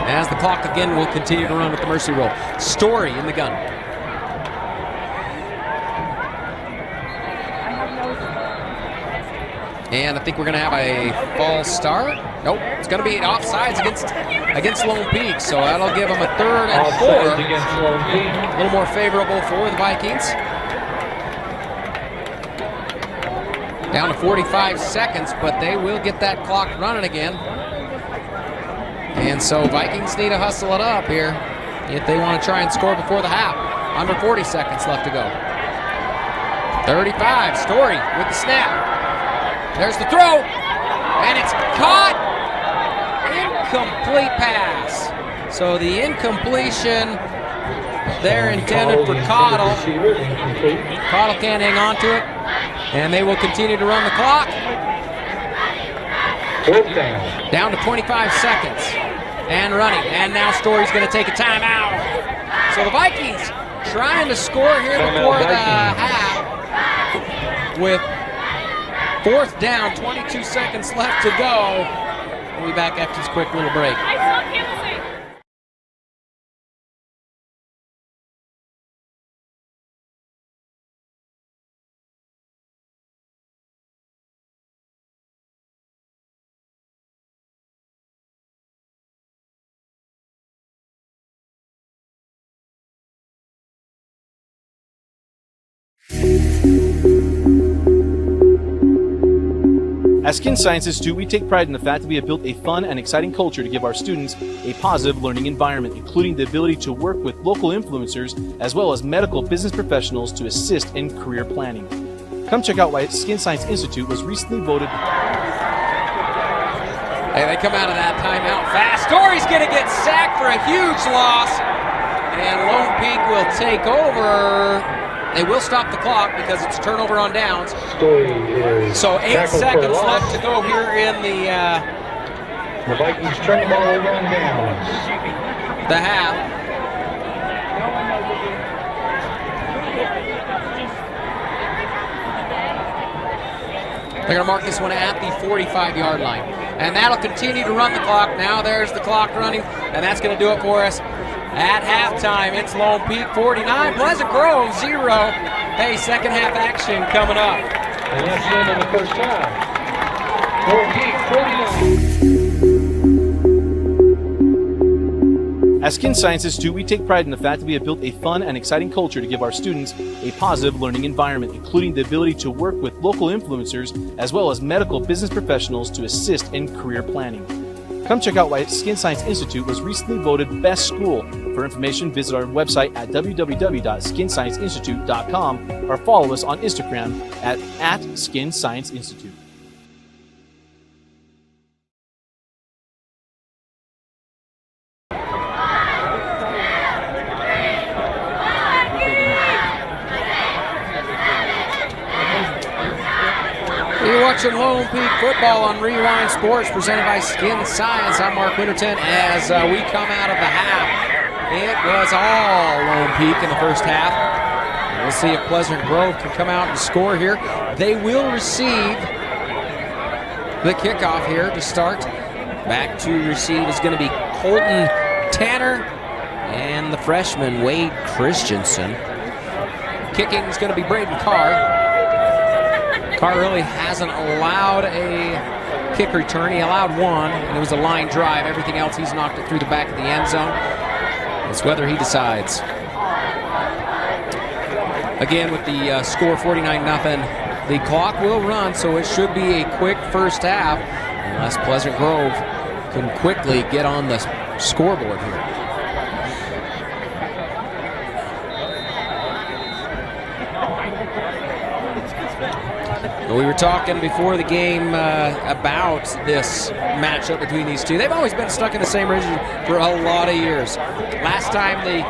as the clock again will continue to run with the mercy roll. Story in the gun. And I think we're going to have a false start. Nope, it's going to be offsides against Lone Peak, so that'll give them a 3rd and 4. Offsides against Lone Peak. A little more favorable for the Vikings. Down to 45 seconds, but they will get that clock running again. And so Vikings need to hustle it up here if they want to try and score before the half. Under 40 seconds left to go. 35, Story with the snap. There's the throw, and it's caught. Incomplete pass. So the incompletion there intended for Cottle. Cottle can't hang on to it, and they will continue to run the clock. 4th down. Down to 25 seconds and running, and now Story's going to take a timeout. So the Vikings trying to score here before the half with 4th down, 22 seconds left to go. We'll be back after this quick little break. I saw Campbell say. At Skin Science Institute, we take pride in the fact that we have built a fun and exciting culture to give our students a positive learning environment, including the ability to work with local influencers as well as medical business professionals to assist in career planning. Come check out why Skin Science Institute was recently voted. Hey, they come out of that timeout fast. Story's going to get sacked for a huge loss, and Lone Peak will take over. They will stop the clock because it's a turnover on downs. Story is so 8 seconds left to go here in the Vikings turn the ball over on downs. The half. They're going to mark this one at the 45-yard line. And that'll continue to run the clock. Now there's the clock running, and that's going to do it for us. At halftime, it's Lone Peak 49, Pleasant Grove 0. Hey, second half action coming up. And that's the end of the first half. Lone Peak 49. At Skin Science Institute, we take pride in the fact that we have built a fun and exciting culture to give our students a positive learning environment, including the ability to work with local influencers as well as medical business professionals to assist in career planning. Come check out why Skin Science Institute was recently voted Best School. For information, visit our website at www.skinscienceinstitute.com or follow us on Instagram at Skin Science Institute. You're watching Lone Peak Football on Rewind Sports, presented by Skin Science. I'm Mark Winterton. As we come out of the half, it was all Lone Peak in the first half. We'll see if Pleasant Grove can come out and score here. They will receive the kickoff here to start. Back to receive is going to be Colton Tanner and the freshman Wade Christensen. Kicking is going to be Braden Carr. Carr really hasn't allowed a kick return. He allowed one, and it was a line drive. Everything else, he's knocked it through the back of the end zone. It's whether he decides. Again, with the score 49-0, the clock will run, so it should be a quick first half, unless Pleasant Grove can quickly get on the scoreboard here. We were talking before the game about this matchup between these two. They've always been stuck in the same region for a lot of years. Last time the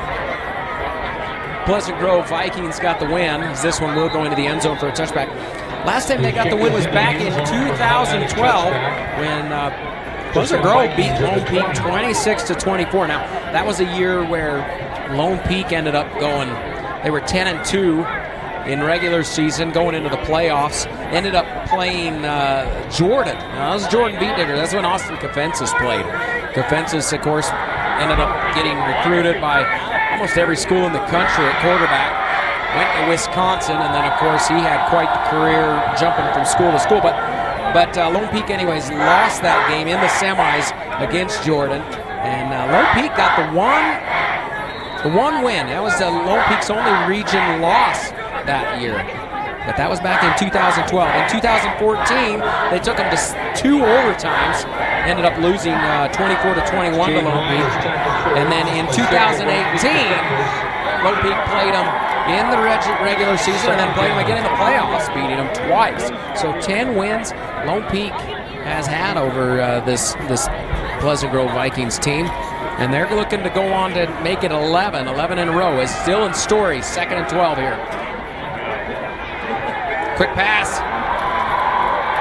Pleasant Grove Vikings got the win, as this one will go into the end zone for a touchback. Last time they got the win was back in 2012 when Pleasant Grove beat Lone Peak 26-24. Now, that was a year where Lone Peak ended up going, they were 10-2 in regular season, going into the playoffs. Ended up playing Jordan. Now, that was Jordan Beat Digger. That's when Austin Cofensis played. Cofensis, of course, ended up getting recruited by almost every school in the country at quarterback. Went to Wisconsin, and then, of course, he had quite the career jumping from school to school. But Lone Peak, anyways, lost that game in the semis against Jordan. And Lone Peak got the one win. That was Lone Peak's only region loss that year. But that was back in 2012. In 2014, they took them to 2 overtimes, ended up losing 24-21 to Lone Peak. And then in 2018, Lone Peak played them in the regular season and then played them again in the playoffs, beating them twice. So 10 wins Lone Peak has had over this Pleasant Grove Vikings team. And they're looking to go on to make it 11 in a row. Is still in Story, 2nd and 12 here. Quick pass.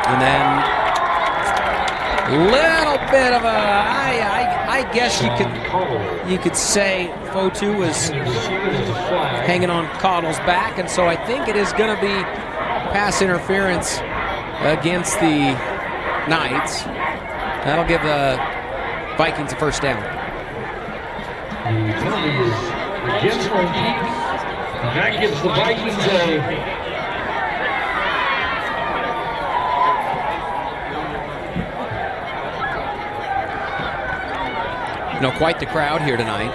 And then little bit of a, I guess you could say Fotu was hanging on Cottle's back, and so I think it is going to be pass interference against the Knights. That'll give the Vikings a first down. The penalty is against Lone Peak, and that gives the Vikings a quite the crowd here tonight.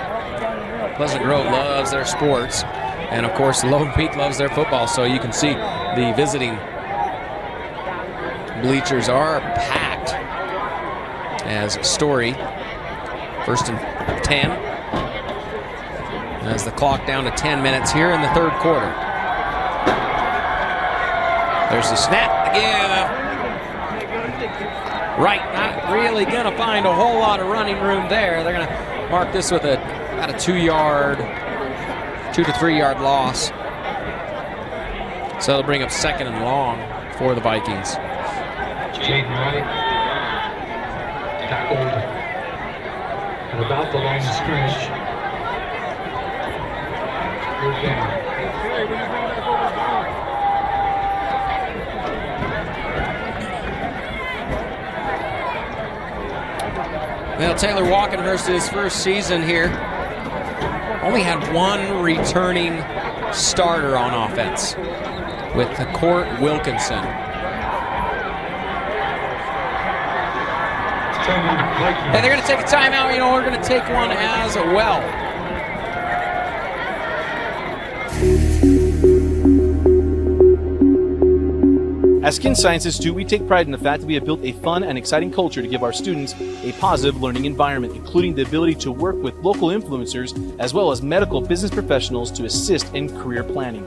Pleasant Grove loves their sports, and of course Lone Peak loves their football, so you can see the visiting bleachers are packed as Story, 1st and 10, as the clock down to 10 minutes here in the 3rd quarter. There's the snap again. Right, not really going to find a whole lot of running room there. They're going to mark this with about a 2 to 3 yard loss. So they'll bring up 2nd and long for the Vikings. Jaden Wright tackled at about the line of scrimmage. Third down. Well, Taylor Walkenhurst, his first season here, only had 1 returning starter on offense with Court Wilkinson. And they're going to take a timeout. We're going to take one as well. At Skin Science Institute, we take pride in the fact that we have built a fun and exciting culture to give our students a positive learning environment, including the ability to work with local influencers as well as medical business professionals to assist in career planning.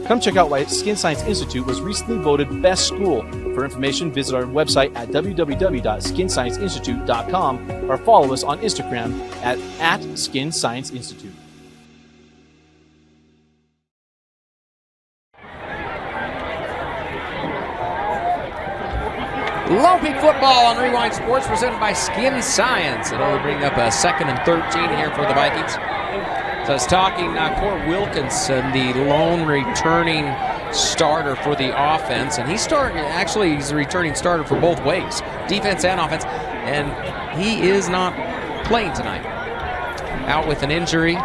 Come check out why Skin Science Institute was recently voted Best School. For information, visit our website at www.skinscienceinstitute.com or follow us on Instagram at Skin Science Institute. Lone Peak football on Rewind Sports presented by Skin Science. It'll bring up a 2nd and 13 here for the Vikings. So I was talking Core Wilkinson, the lone returning starter for the offense, and he's a returning starter for both ways, defense and offense, and he is not playing tonight. Out with an injury.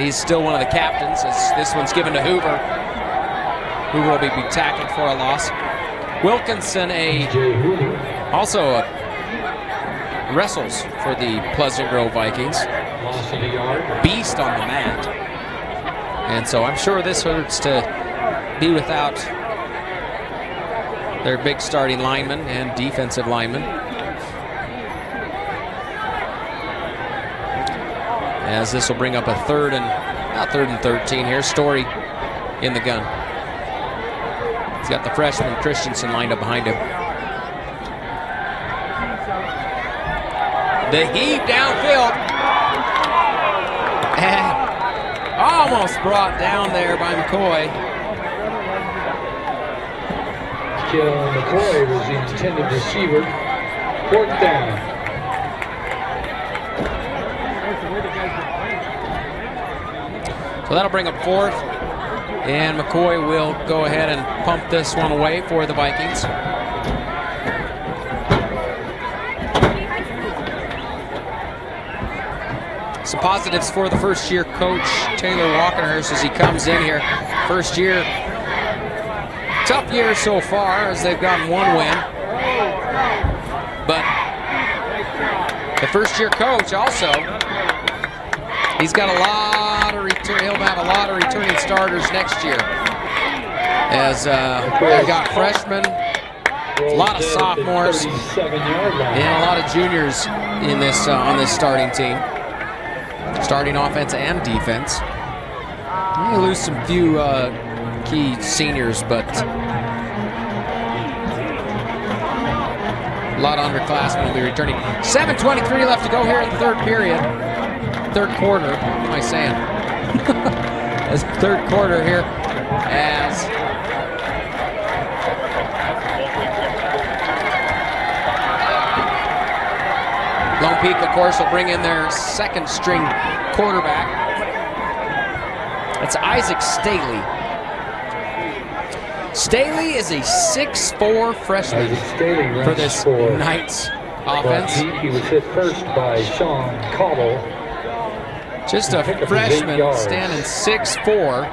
He's still one of the captains. This one's given to Hoover. Hoover will be tackled for a loss. Wilkinson also wrestles for the Pleasant Grove Vikings. Loss of a yard. Beast on the mat. And so I'm sure this hurts to be without their big starting lineman and defensive lineman. As this will bring up a third and 13 here. Story in the gun. He's got the freshman Christensen lined up behind him. The heave downfield. And almost brought down there by McCoy. Kill McCoy was the intended receiver. 4th down. So that'll bring up 4th. And McCoy will go ahead and pump this one away for the Vikings. Some positives for the first-year coach, Taylor Walkenhurst, as he comes in here. First year, tough year so far as they've gotten one win. But the first-year coach also, he's got a lot of he'll have a lot of returning starters next year. As they've got freshmen, a lot of sophomores, and a lot of juniors in this on this starting team. Starting offense and defense. You lose some few key seniors, but a lot of underclassmen will be returning. 7:23 left to go here in the third period. Third quarter, what am I saying? It's third quarter here as Lone Peak, of course, will bring in their second string quarterback. It's Isaac Staley. Staley is a 6'4" freshman for this Knights offense. He was hit first by Sean Cauble. Just a freshman standing 6'4".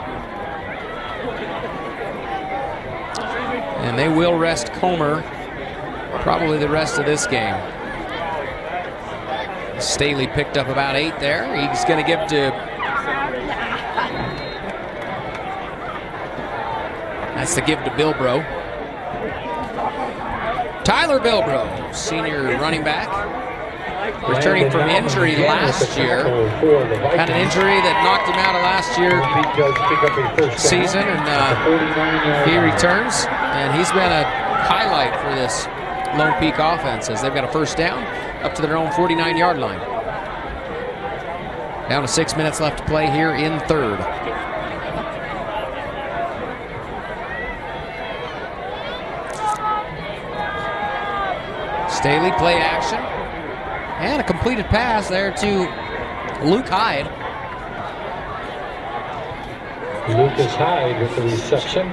And they will rest Comer probably the rest of this game. Staley picked up about 8 there. He's going to give to... That's the give to Bilbro. Tyler Bilbro, senior running back. Returning from injury last year. Had an injury that knocked him out of last year's season, and he returns, and he's been a highlight for this Lone Peak offense as they've got a first down up to their own 49-yard line. Down to 6 minutes left to play here in third. Staley, play action. And a completed pass there to Luke Hyde. Lucas Hyde with the reception.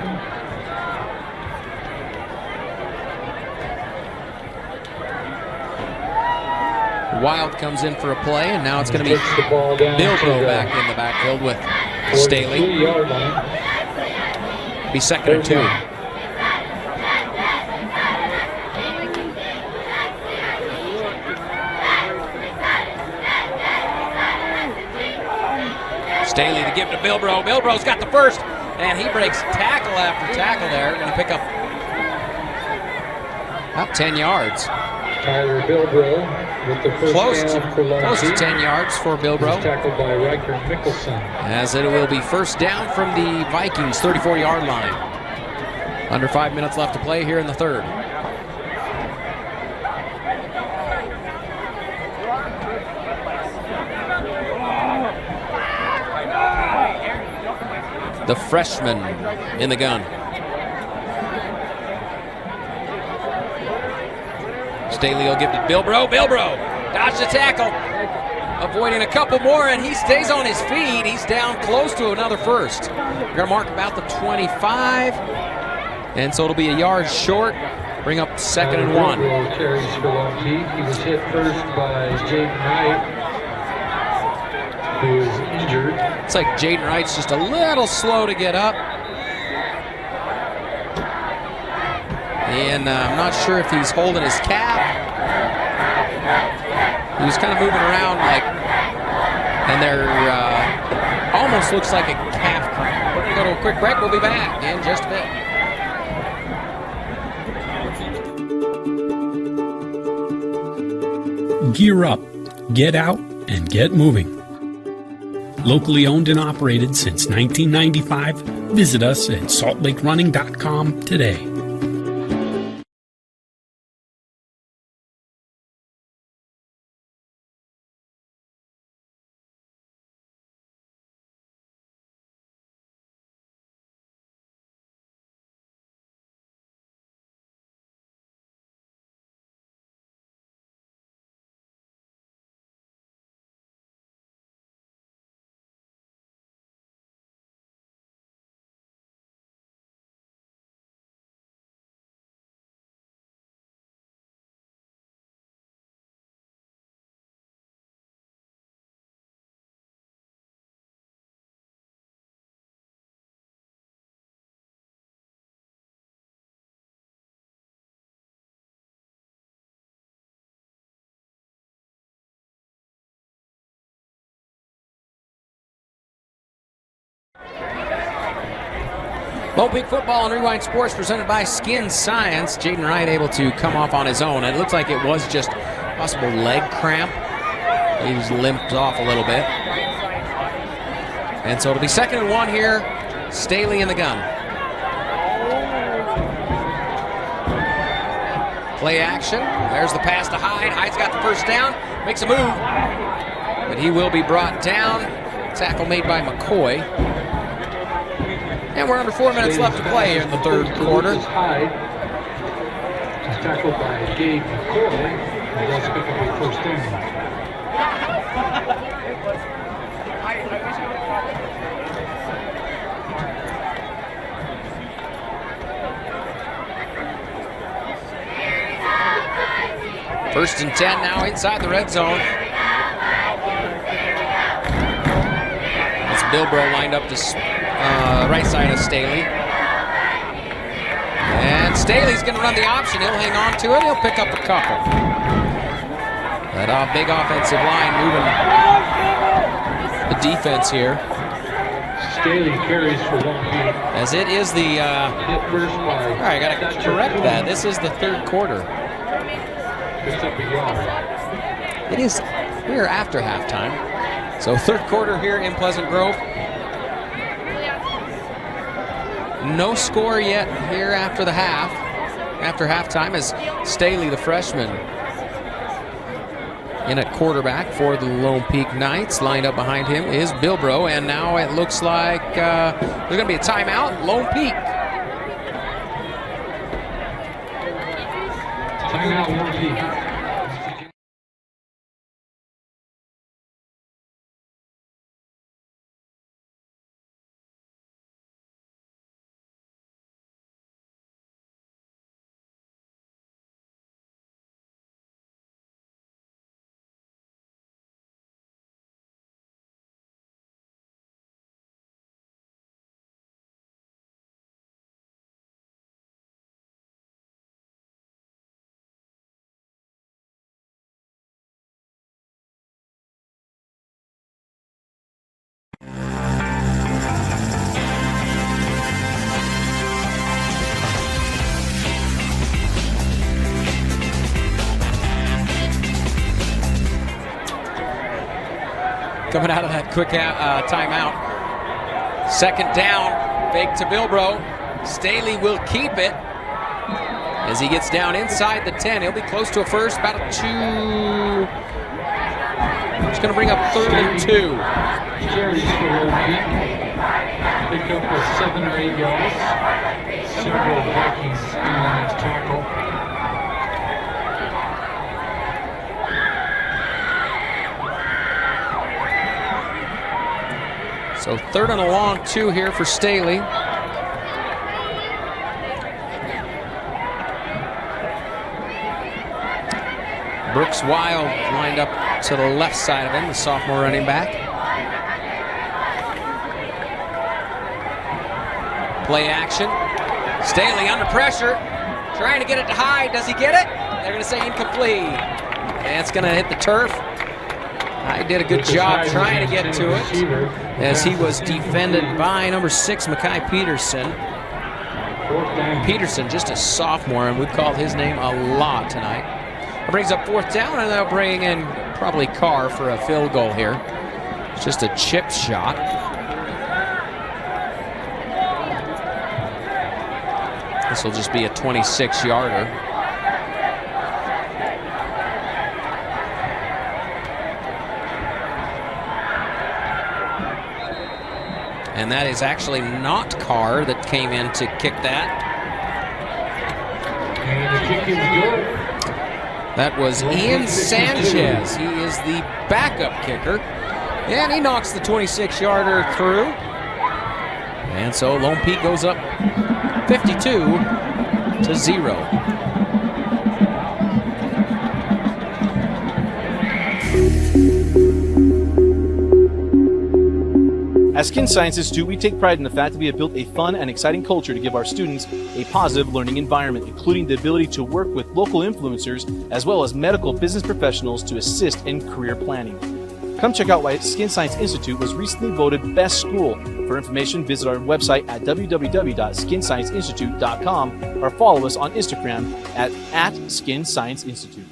Wild comes in for a play, and now it's going to be Bilbro back in the backfield with Staley. Be second and 2. Staley to give to Bilbro. Bilbro's got the first, and he breaks tackle after tackle there. Going to pick up about 10 yards. Tyler Bilbro with the first down for Lone Close to Peak. 10 yards for Bilbro. He's tackled by Riker Mickelson. As it will be first down from the Vikings 34-yard line. Under 5 minutes left to play here in the third. The freshman in the gun. Staley will give to Bilbro. Bilbro dodged the tackle. avoiding a couple more, and he stays on his feet. He's down close to another first. We're going to mark about the 25, and so it'll be a yard short. Bring up 2nd and 1. Carries for Lone Peak. He was hit first by Jaden Wright, who is injured. It's like Jaden Wright's just a little slow to get up. And I'm not sure if he's holding his calf. He was kind of moving around and there almost looks like a calf cramp. We're going to go to a quick break. We'll be back in just a bit. Gear up, get out, and get moving. Locally owned and operated since 1995, visit us at saltlakerunning.com today. Lone Peak Football and Rewind Sports presented by Skin Science. Jaden Wright able to come off on his own. It looks like it was just possible leg cramp. He's limped off a little bit. And so it'll be 2nd and 1 here. Staley in the gun. Play action. There's the pass to Hyde. Hyde's got the first down. Makes a move. But he will be brought down. Tackle made by McCoy. And we're under 4 minutes left to play here in the third quarter. Hyde is tackled by Gabe McCoy. He does pick up a first down. First and 10 now inside the red zone. That's Bilbro lined up to right side of Staley. And Staley's going to run the option. He'll hang on to it. He'll pick up a couple. That big offensive line moving the defense here. Staley carries for Lone Peak. As it is the... Hit first by... all right, I got to correct that. This is the third quarter. Picks up a yard. It is... we are after halftime. So third quarter here in Pleasant Grove. No score yet here after the half. After halftime as Staley, the freshman, in at quarterback for the Lone Peak Knights. Lined up behind him is Bilbro, and now it looks like there's going to be a timeout. Lone Peak. Timeout, Lone Peak. Coming out of that quick timeout. Second down, fake to Bilbro. Staley will keep it as he gets down inside the 10. He'll be close to a first, about a 2. It's going to bring up 3rd and 2. Carries for Lone Peak. Pick up a 7 or 8 yards. Several Vikings on his tackle. So 3rd and a long 2 here for Staley. Brooks Wild lined up to the left side of him, the sophomore running back. Play action. Staley under pressure, trying to get it to Hyde. Does he get it? They're going to say incomplete. And it's going to hit the turf. Hyde did a good job trying to get to it as he was defended by number 6, Makai Peterson. Peterson, just a sophomore, and we've called his name a lot tonight. It brings up 4th down, and they'll bring in probably Carr for a field goal here. It's just a chip shot. This will just be a 26-yarder. And that is actually not Carr that came in to kick that. And the kick is good. That was Ian Sanchez. He is the backup kicker. And he knocks the 26-yarder through. And so Lone Peak goes up 52-0. At Skin Science Institute, we take pride in the fact that we have built a fun and exciting culture to give our students a positive learning environment, including the ability to work with local influencers as well as medical business professionals to assist in career planning. Come check out why Skin Science Institute was recently voted Best School. For information, visit our website at www.skinscienceinstitute.com or follow us on Instagram at Skin Science Institute.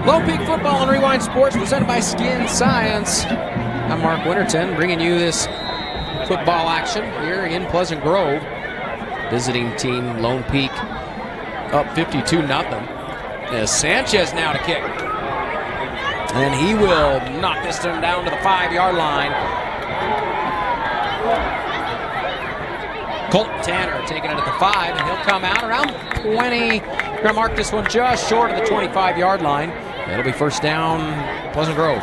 Lone Peak Football and Rewind Sports presented by Skin Science. I'm Mark Winterton bringing you this football action here in Pleasant Grove. Visiting team Lone Peak up 52-0. As Sanchez now to kick. And he will knock this one down to the 5-yard line. Colton Tanner taking it at the 5, and he'll come out around 20. Going to mark this one just short of the 25-yard line. It'll be 1st down, Pleasant Grove.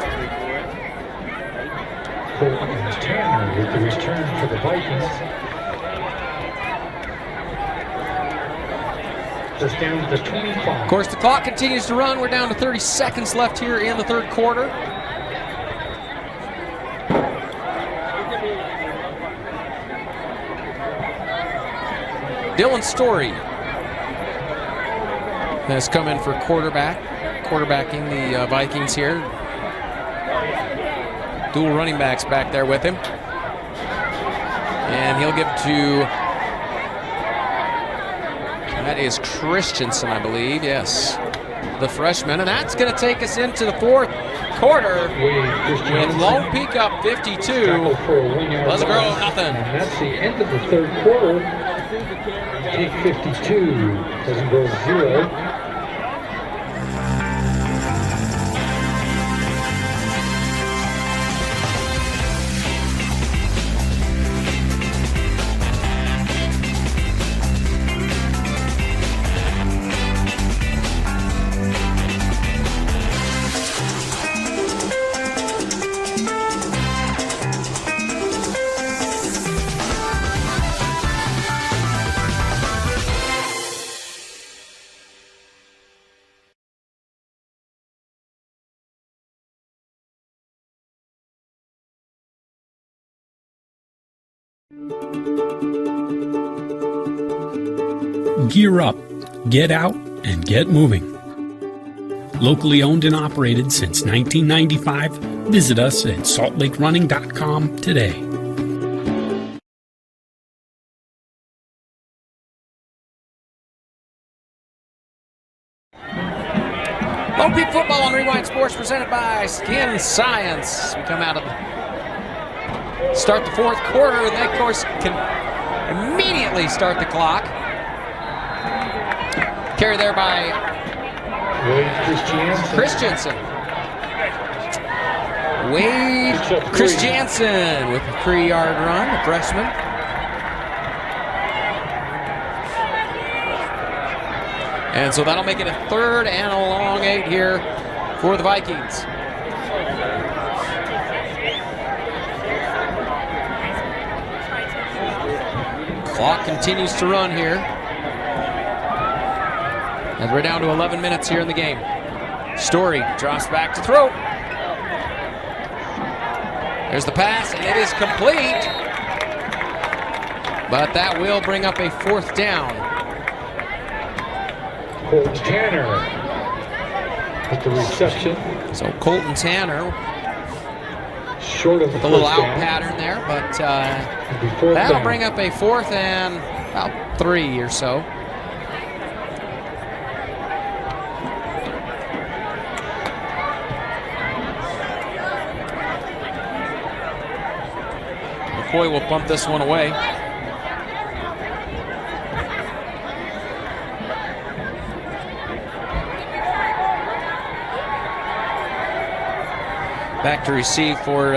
Colton Tanner with the return for the Vikings. 1st down to 25. Of course, the clock continues to run. We're down to 30 seconds left here in the 3rd quarter. Dylan Story has come in for quarterbacking the Vikings here. Dual running backs back there with him. And he'll give to, that is Christensen, I believe, yes, the freshman. And that's going to take us into the 4th quarter with Lone Peak up 52. Pleasant Grove, nothing. And that's the end of the 3rd quarter. Peak 52, Pleasant Grove 0. Gear up, get out, and get moving. Locally owned and operated since 1995, visit us at saltlakerunning.com today. Lone Peak Football on Rewind Sports presented by Skin Science. We come out of start the 4th quarter, and they, of course, can immediately start the clock. Carry there by Christensen. Wade Christensen with a 3-yard run, the freshman. And so that'll make it a 3rd and a long 8 here for the Vikings. Clock continues to run here. As we're down to 11 minutes here in the game. Story drops back to throw. There's the pass, and it is complete. But that will bring up a 4th down. Colton Tanner with the reception. So Colton Tanner Short of with a little first out down. pattern there, but It'll be 4th that'll down. bring up a 4th and about 3 or so. McCoy will bump this one away. Back to receive for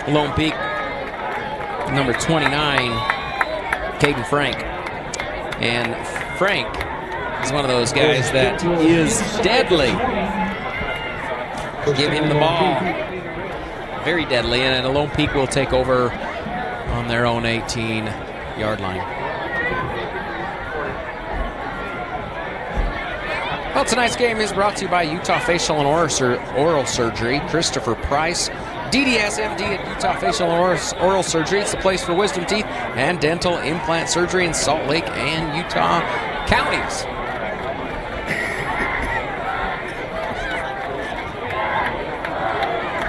Lone Peak, number 29, Caden Frank. And Frank is one of those guys that is deadly. Give him the ball. Very deadly, and Lone Peak will take over on their own 18-yard line. Well, tonight's game is brought to you by Utah Facial and Oral Surgery. Christopher Price, DDS-MD at Utah Facial and Oral Surgery. It's the place for wisdom teeth and dental implant surgery in Salt Lake and Utah counties.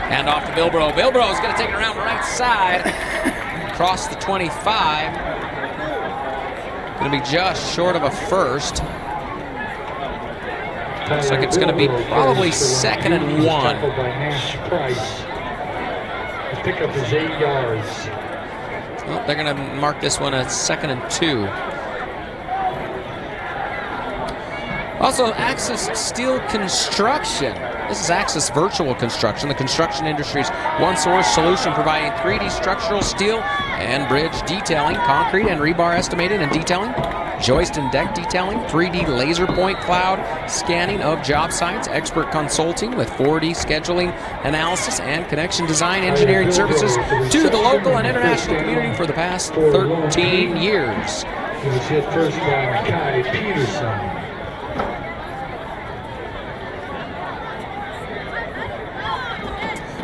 Hand off to Bilbro. Bilbro is going to take it around the right side. Across the 25. Going to be just short of a 1st. Looks like it's going to be probably 2nd and 1. Tackled by Nash Price. The pickup is 8 yards. Well, they're going to mark this one a 2nd and 2. Also, Axis Steel Construction. This is Axis Virtual Construction, the construction industry's one-source solution providing 3D structural steel and bridge detailing, concrete and rebar estimating and detailing, joist and deck detailing, 3D laser point cloud scanning of job sites, expert consulting with 4D scheduling analysis and connection design engineering services to the local and international community for the past 13 years. It was hit first by Kai Peterson.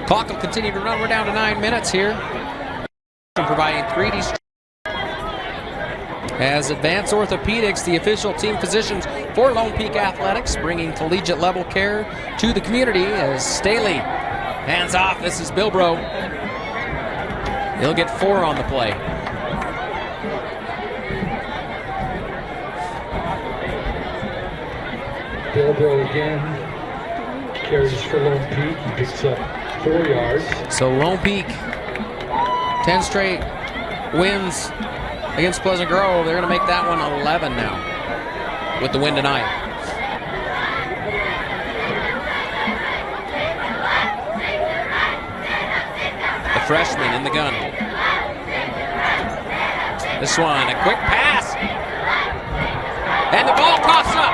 Clock will continue to run. We're down to 9 minutes here. Providing 3D as Advanced Orthopedics, the official team physicians for Lone Peak Athletics, bringing collegiate level care to the community as Staley hands off. This is Bilbro. He'll get 4 on the play. Bilbro again carries for Lone Peak. He picks up 4 yards. So Lone Peak, 10 straight wins against Pleasant Grove. They're going to make that one 11 now with the win tonight. The freshman in the gun. This one, a quick pass. And the ball coughs up.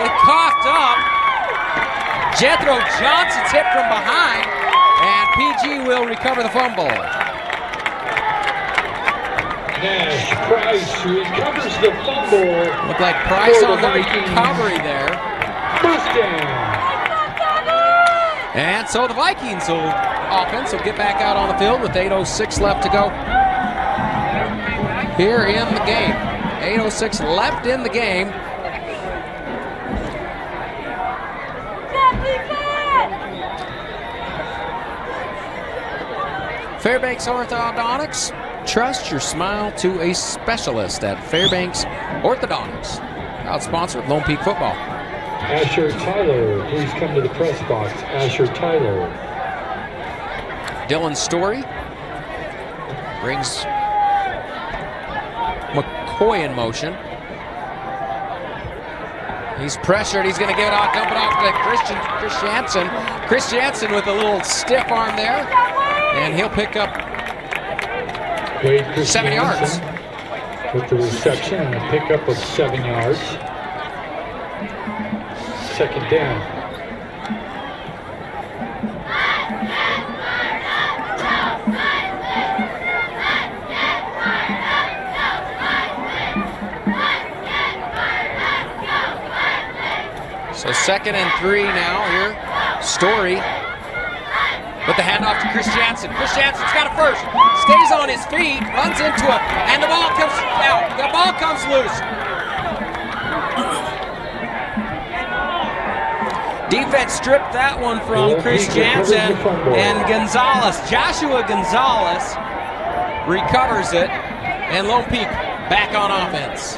It coughed up. Jethro Johnson's hit from behind, and PG will recover the fumble. Nash Price recovers the fumble. Looked like Price for the on the Vikings. recovery there. First down. And so the Vikings offense will get back out on the field with 8:06 left to go here in the game. 8:06 left in the game. Fairbanks Orthodontics. Trust your smile to a specialist at Fairbanks Orthodontics. Proud sponsor of Lone Peak football. Asher Tyler, please come to the press box. Asher Tyler. Dylan Story brings McCoy in motion. He's pressured. He's going to give it off, dump it off to Chris Jansen. Chris Jansen with a little stiff arm there, and he'll pick up 7 yards. With the reception and a pickup of 7 yards. second down. So 2nd and 3 now here. Story with the handoff to Chris Jansen. Chris Jansen's got it first. Stays on his feet, runs into it, and the ball comes out. The ball comes loose. Defense stripped that one from Chris Jansen, and Gonzalez, Joshua Gonzalez, recovers it, and Lone Peak back on offense.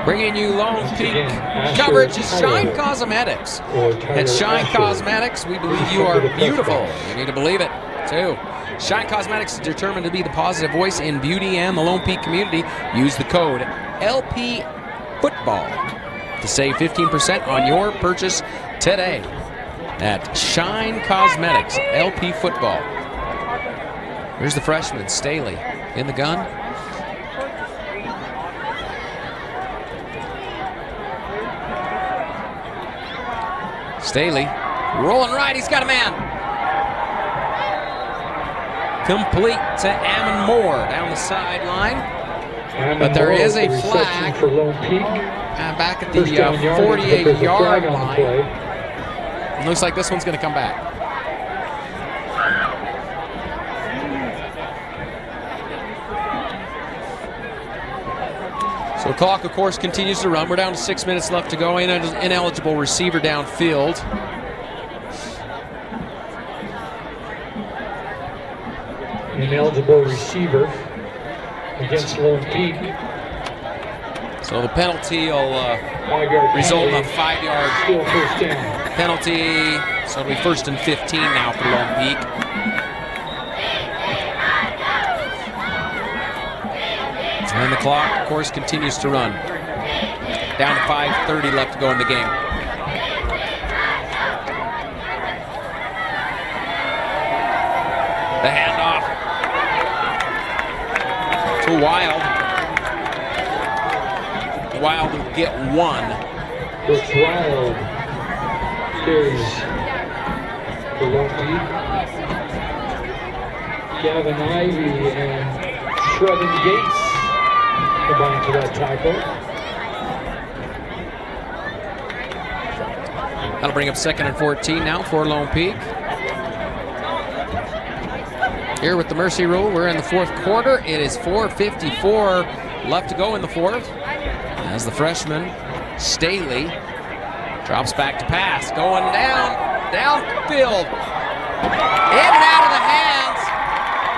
Bringing you Lone Peak coverage is Shine Cosmetics. At Shine Cosmetics, we believe you are beautiful. You need to believe it, too. Shine Cosmetics is determined to be the positive voice in beauty and the Lone Peak community. Use the code LP Football to save 15% on your purchase today at Shine Cosmetics, LP Football. Here's the freshman, Staley, in the gun. Staley rolling right, he's got a man. Complete to Ammon Moore down the sideline. But there is a flag for Lone Peak. Back at the 48-yard line. Looks like this one's going to come back. So the clock, of course, continues to run. We're down to 6 minutes left to go. Ineligible receiver downfield. Ineligible receiver against Lone Peak. So the penalty will result in a 5-yard Still first down. penalty. So it'll be 1st and 15 now for Lone Peak. And the clock, of course, continues to run. Down to 5:30 left to go in the game. The handoff to Wild. Wild will get one. Brooks Wild carries for Lone Peak. Gavin Ivey and Trevin Gates combined to that tackle. That'll bring up 2nd and 14 now for Lone Peak. Here with the mercy rule, we're in the 4th quarter. It is 4:54 left to go in the 4th. As the freshman, Staley, drops back to pass. Going downfield. In and out of the hands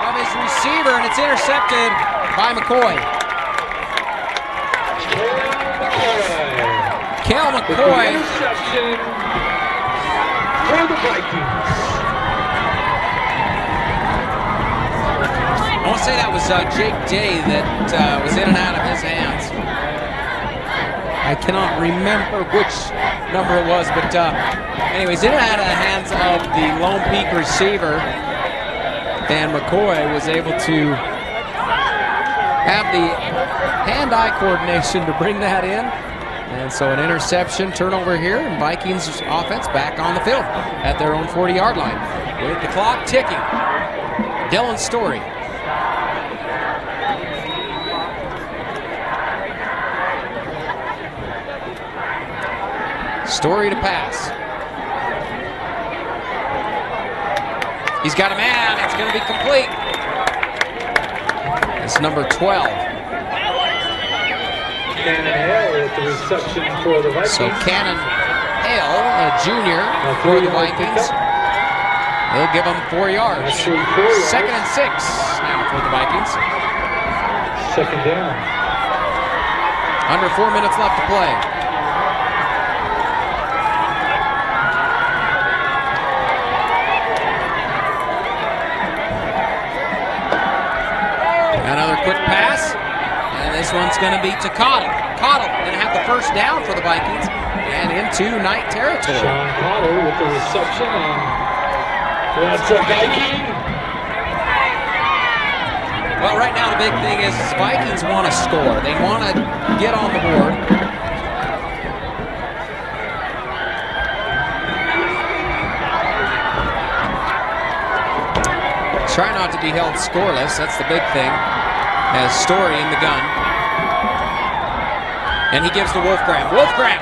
of his receiver, and it's intercepted by McCoy. Kel McCoy. Interception for the Vikings. I want to say that was Jake Day that was in and out of his hands. I cannot remember which number it was, but anyways, in and out of the hands of the Lone Peak receiver. And McCoy was able to have the hand-eye coordination to bring that in. And so an interception, turnover here, and Vikings offense back on the field at their own 40-yard line. With the clock ticking. Dylan Story. Story to pass. He's got a man. It's going to be complete. It's number 12. Cannon Hale with the reception for the Vikings. So Cannon Hale, a junior for the Vikings. He'll give them 4 yards. Actually 4 yards. 2nd and 6 now for the Vikings. Second down. Under 4 minutes left to play. Another quick pass, and this one's going to be to Cottle. Cottle going to have the first down for the Vikings and into night territory. Sean Cottle with the reception, and that's a Viking. Well, right now the big thing is Vikings want to score. They want to get on the board. Try not to be held scoreless. That's the big thing. Has Story in the gun. And he gives to Wolfgram. Wolfgram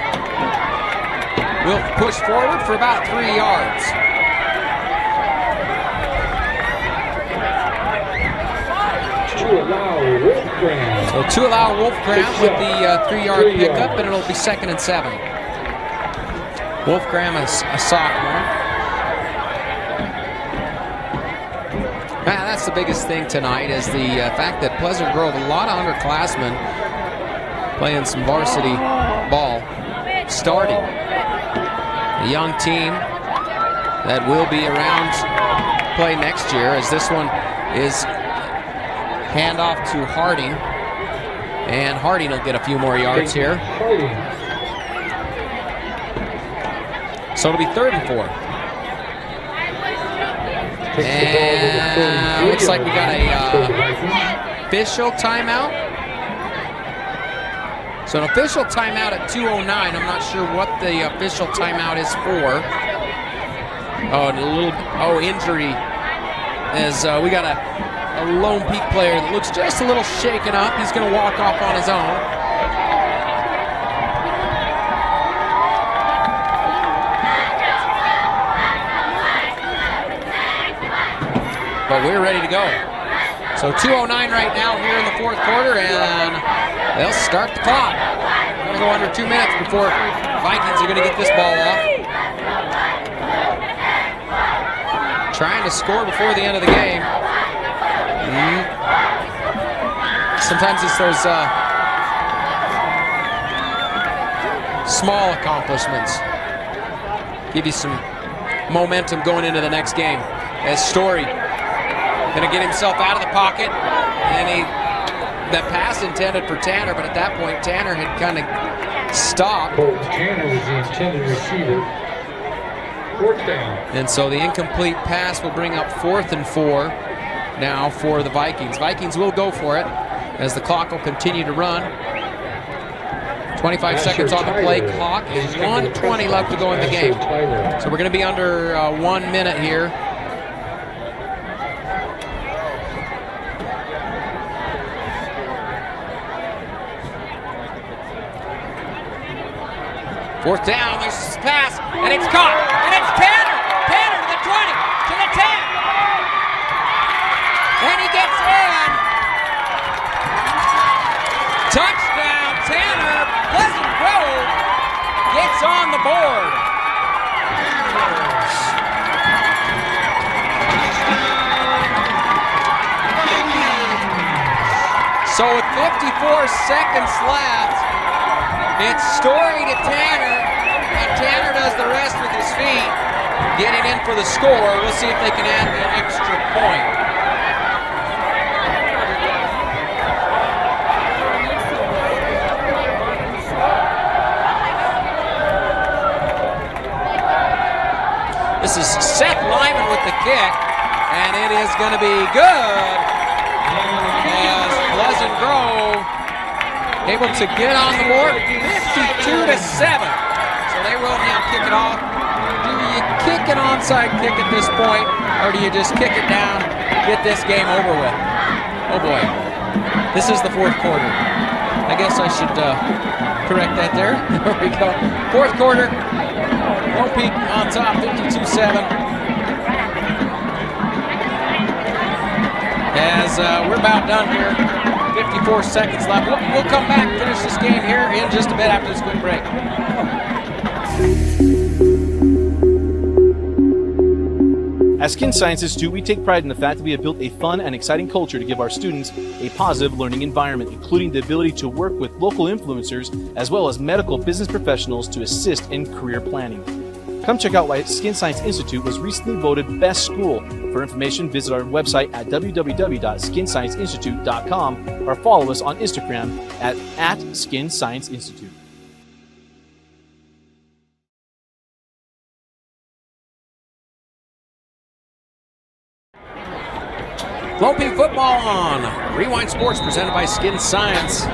will push forward for about 3 yards. So to allow Wolfgram with the 3-yard pickup, and it'll be 2nd and 7. Wolfgram is a sophomore. That's the biggest thing tonight is the fact that Pleasant Grove, a lot of underclassmen playing some varsity ball, starting. A young team that will be around play next year, as this one is handoff to Harding, and Harding will get a few more yards here. So it'll be 3rd and 4. And looks like we got a official timeout. So an official timeout at 2:09. I'm not sure what the official timeout is for. Injury. As we got a Lone Peak player that looks just a little shaken up. He's going to walk off on his own. But we're ready to go. So 2:09 right now here in the 4th quarter, and they'll start the clock. We're going to go under 2 minutes before Vikings are going to get this ball off. Trying to score before the end of the game. Sometimes it's those small accomplishments. Give you some momentum going into the next game. As Story going to get himself out of the pocket, and that pass intended for Tanner, but at that point Tanner had kind of stopped. Tanner was the intended receiver. 4th down. And so the incomplete pass will bring up 4th and 4 now for the Vikings. Vikings will go for it as the clock will continue to run. 25 seconds on the play clock and 1:20 left to go in the game. So we're going to be under 1 minute here. Fourth down, there's a pass, and it's caught, and it's Tanner! Tanner to the 20, to the 10! And he gets in! Touchdown, Tanner! Pleasant Grove gets on the board. So with 54 seconds left, it's Story to Tanner, and Tanner does the rest with his feet, getting in for the score. We'll see if they can add the extra point. This is Seth Lyman with the kick, and it is going to be good as Pleasant Grove able to get on the board, 52-7. So they will now kick it off. Do you kick an onside kick at this point, or do you just kick it down, get this game over with? Oh boy, this is the 4th quarter. I guess I should correct that there. There we go. 4th quarter, Lone Peak on top, 52-7. As we're about done here. 54 seconds left. We'll come back and finish this game here in just a bit after this quick break. At Skin Science Institute, we take pride in the fact that we have built a fun and exciting culture to give our students a positive learning environment, including the ability to work with local influencers as well as medical business professionals to assist in career planning. Come check out why Skin Science Institute was recently voted Best School. For information, visit our website at www.skinscienceinstitute.com or follow us on Instagram at Skin Science Institute. Lone Peak football on Rewind Sports, presented by Skin Science.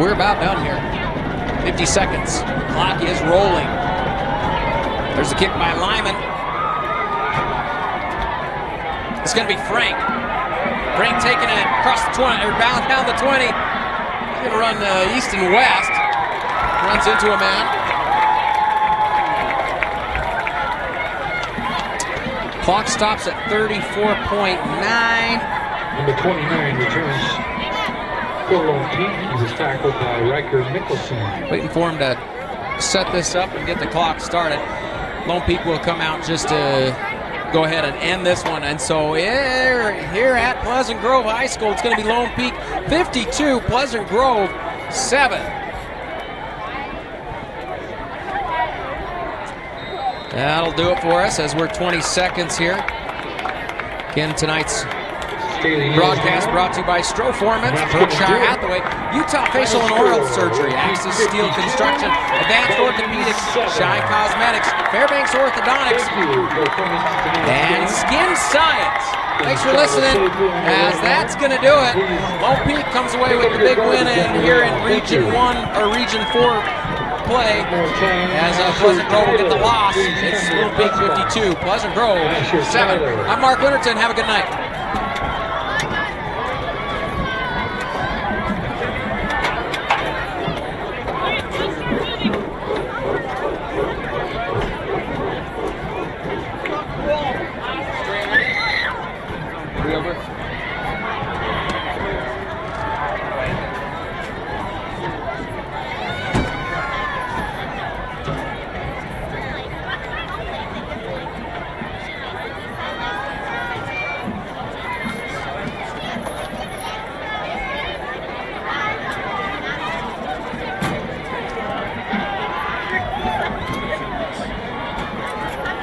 We're about done here. 50 seconds. Clock is rolling. There's a kick by Lyman. It's going to be Frank. Frank taking it across the 20, or down the 20. He's going to run east and west. Runs into a man. Clock stops at 34.9. Number 29 returns for Lone Peak. He was tackled by Riker Nicholson. Waiting for him to set this up and get the clock started. Lone Peak will come out just to go ahead and end this one. And so here at Pleasant Grove High School, it's going to be Lone Peak 52, Pleasant Grove 7. That'll do it for us as we're 20 seconds here. Again, tonight's broadcast brought to you by Stroforman, Berkshire Hathaway, Utah Facial and Oral Surgery, Axis Steel Construction, Advanced Orthopedics, Shine Cosmetics, Fairbanks Orthodontics, and Skin Science. Thanks for listening, as that's going to do it. Lone Peak comes away with the big win here in Region 1 or Region 4 play, as Pleasant Grove will get the loss. It's Lone Peak 52, Pleasant Grove 7. I'm Mark Winterton. Have a good night. Over.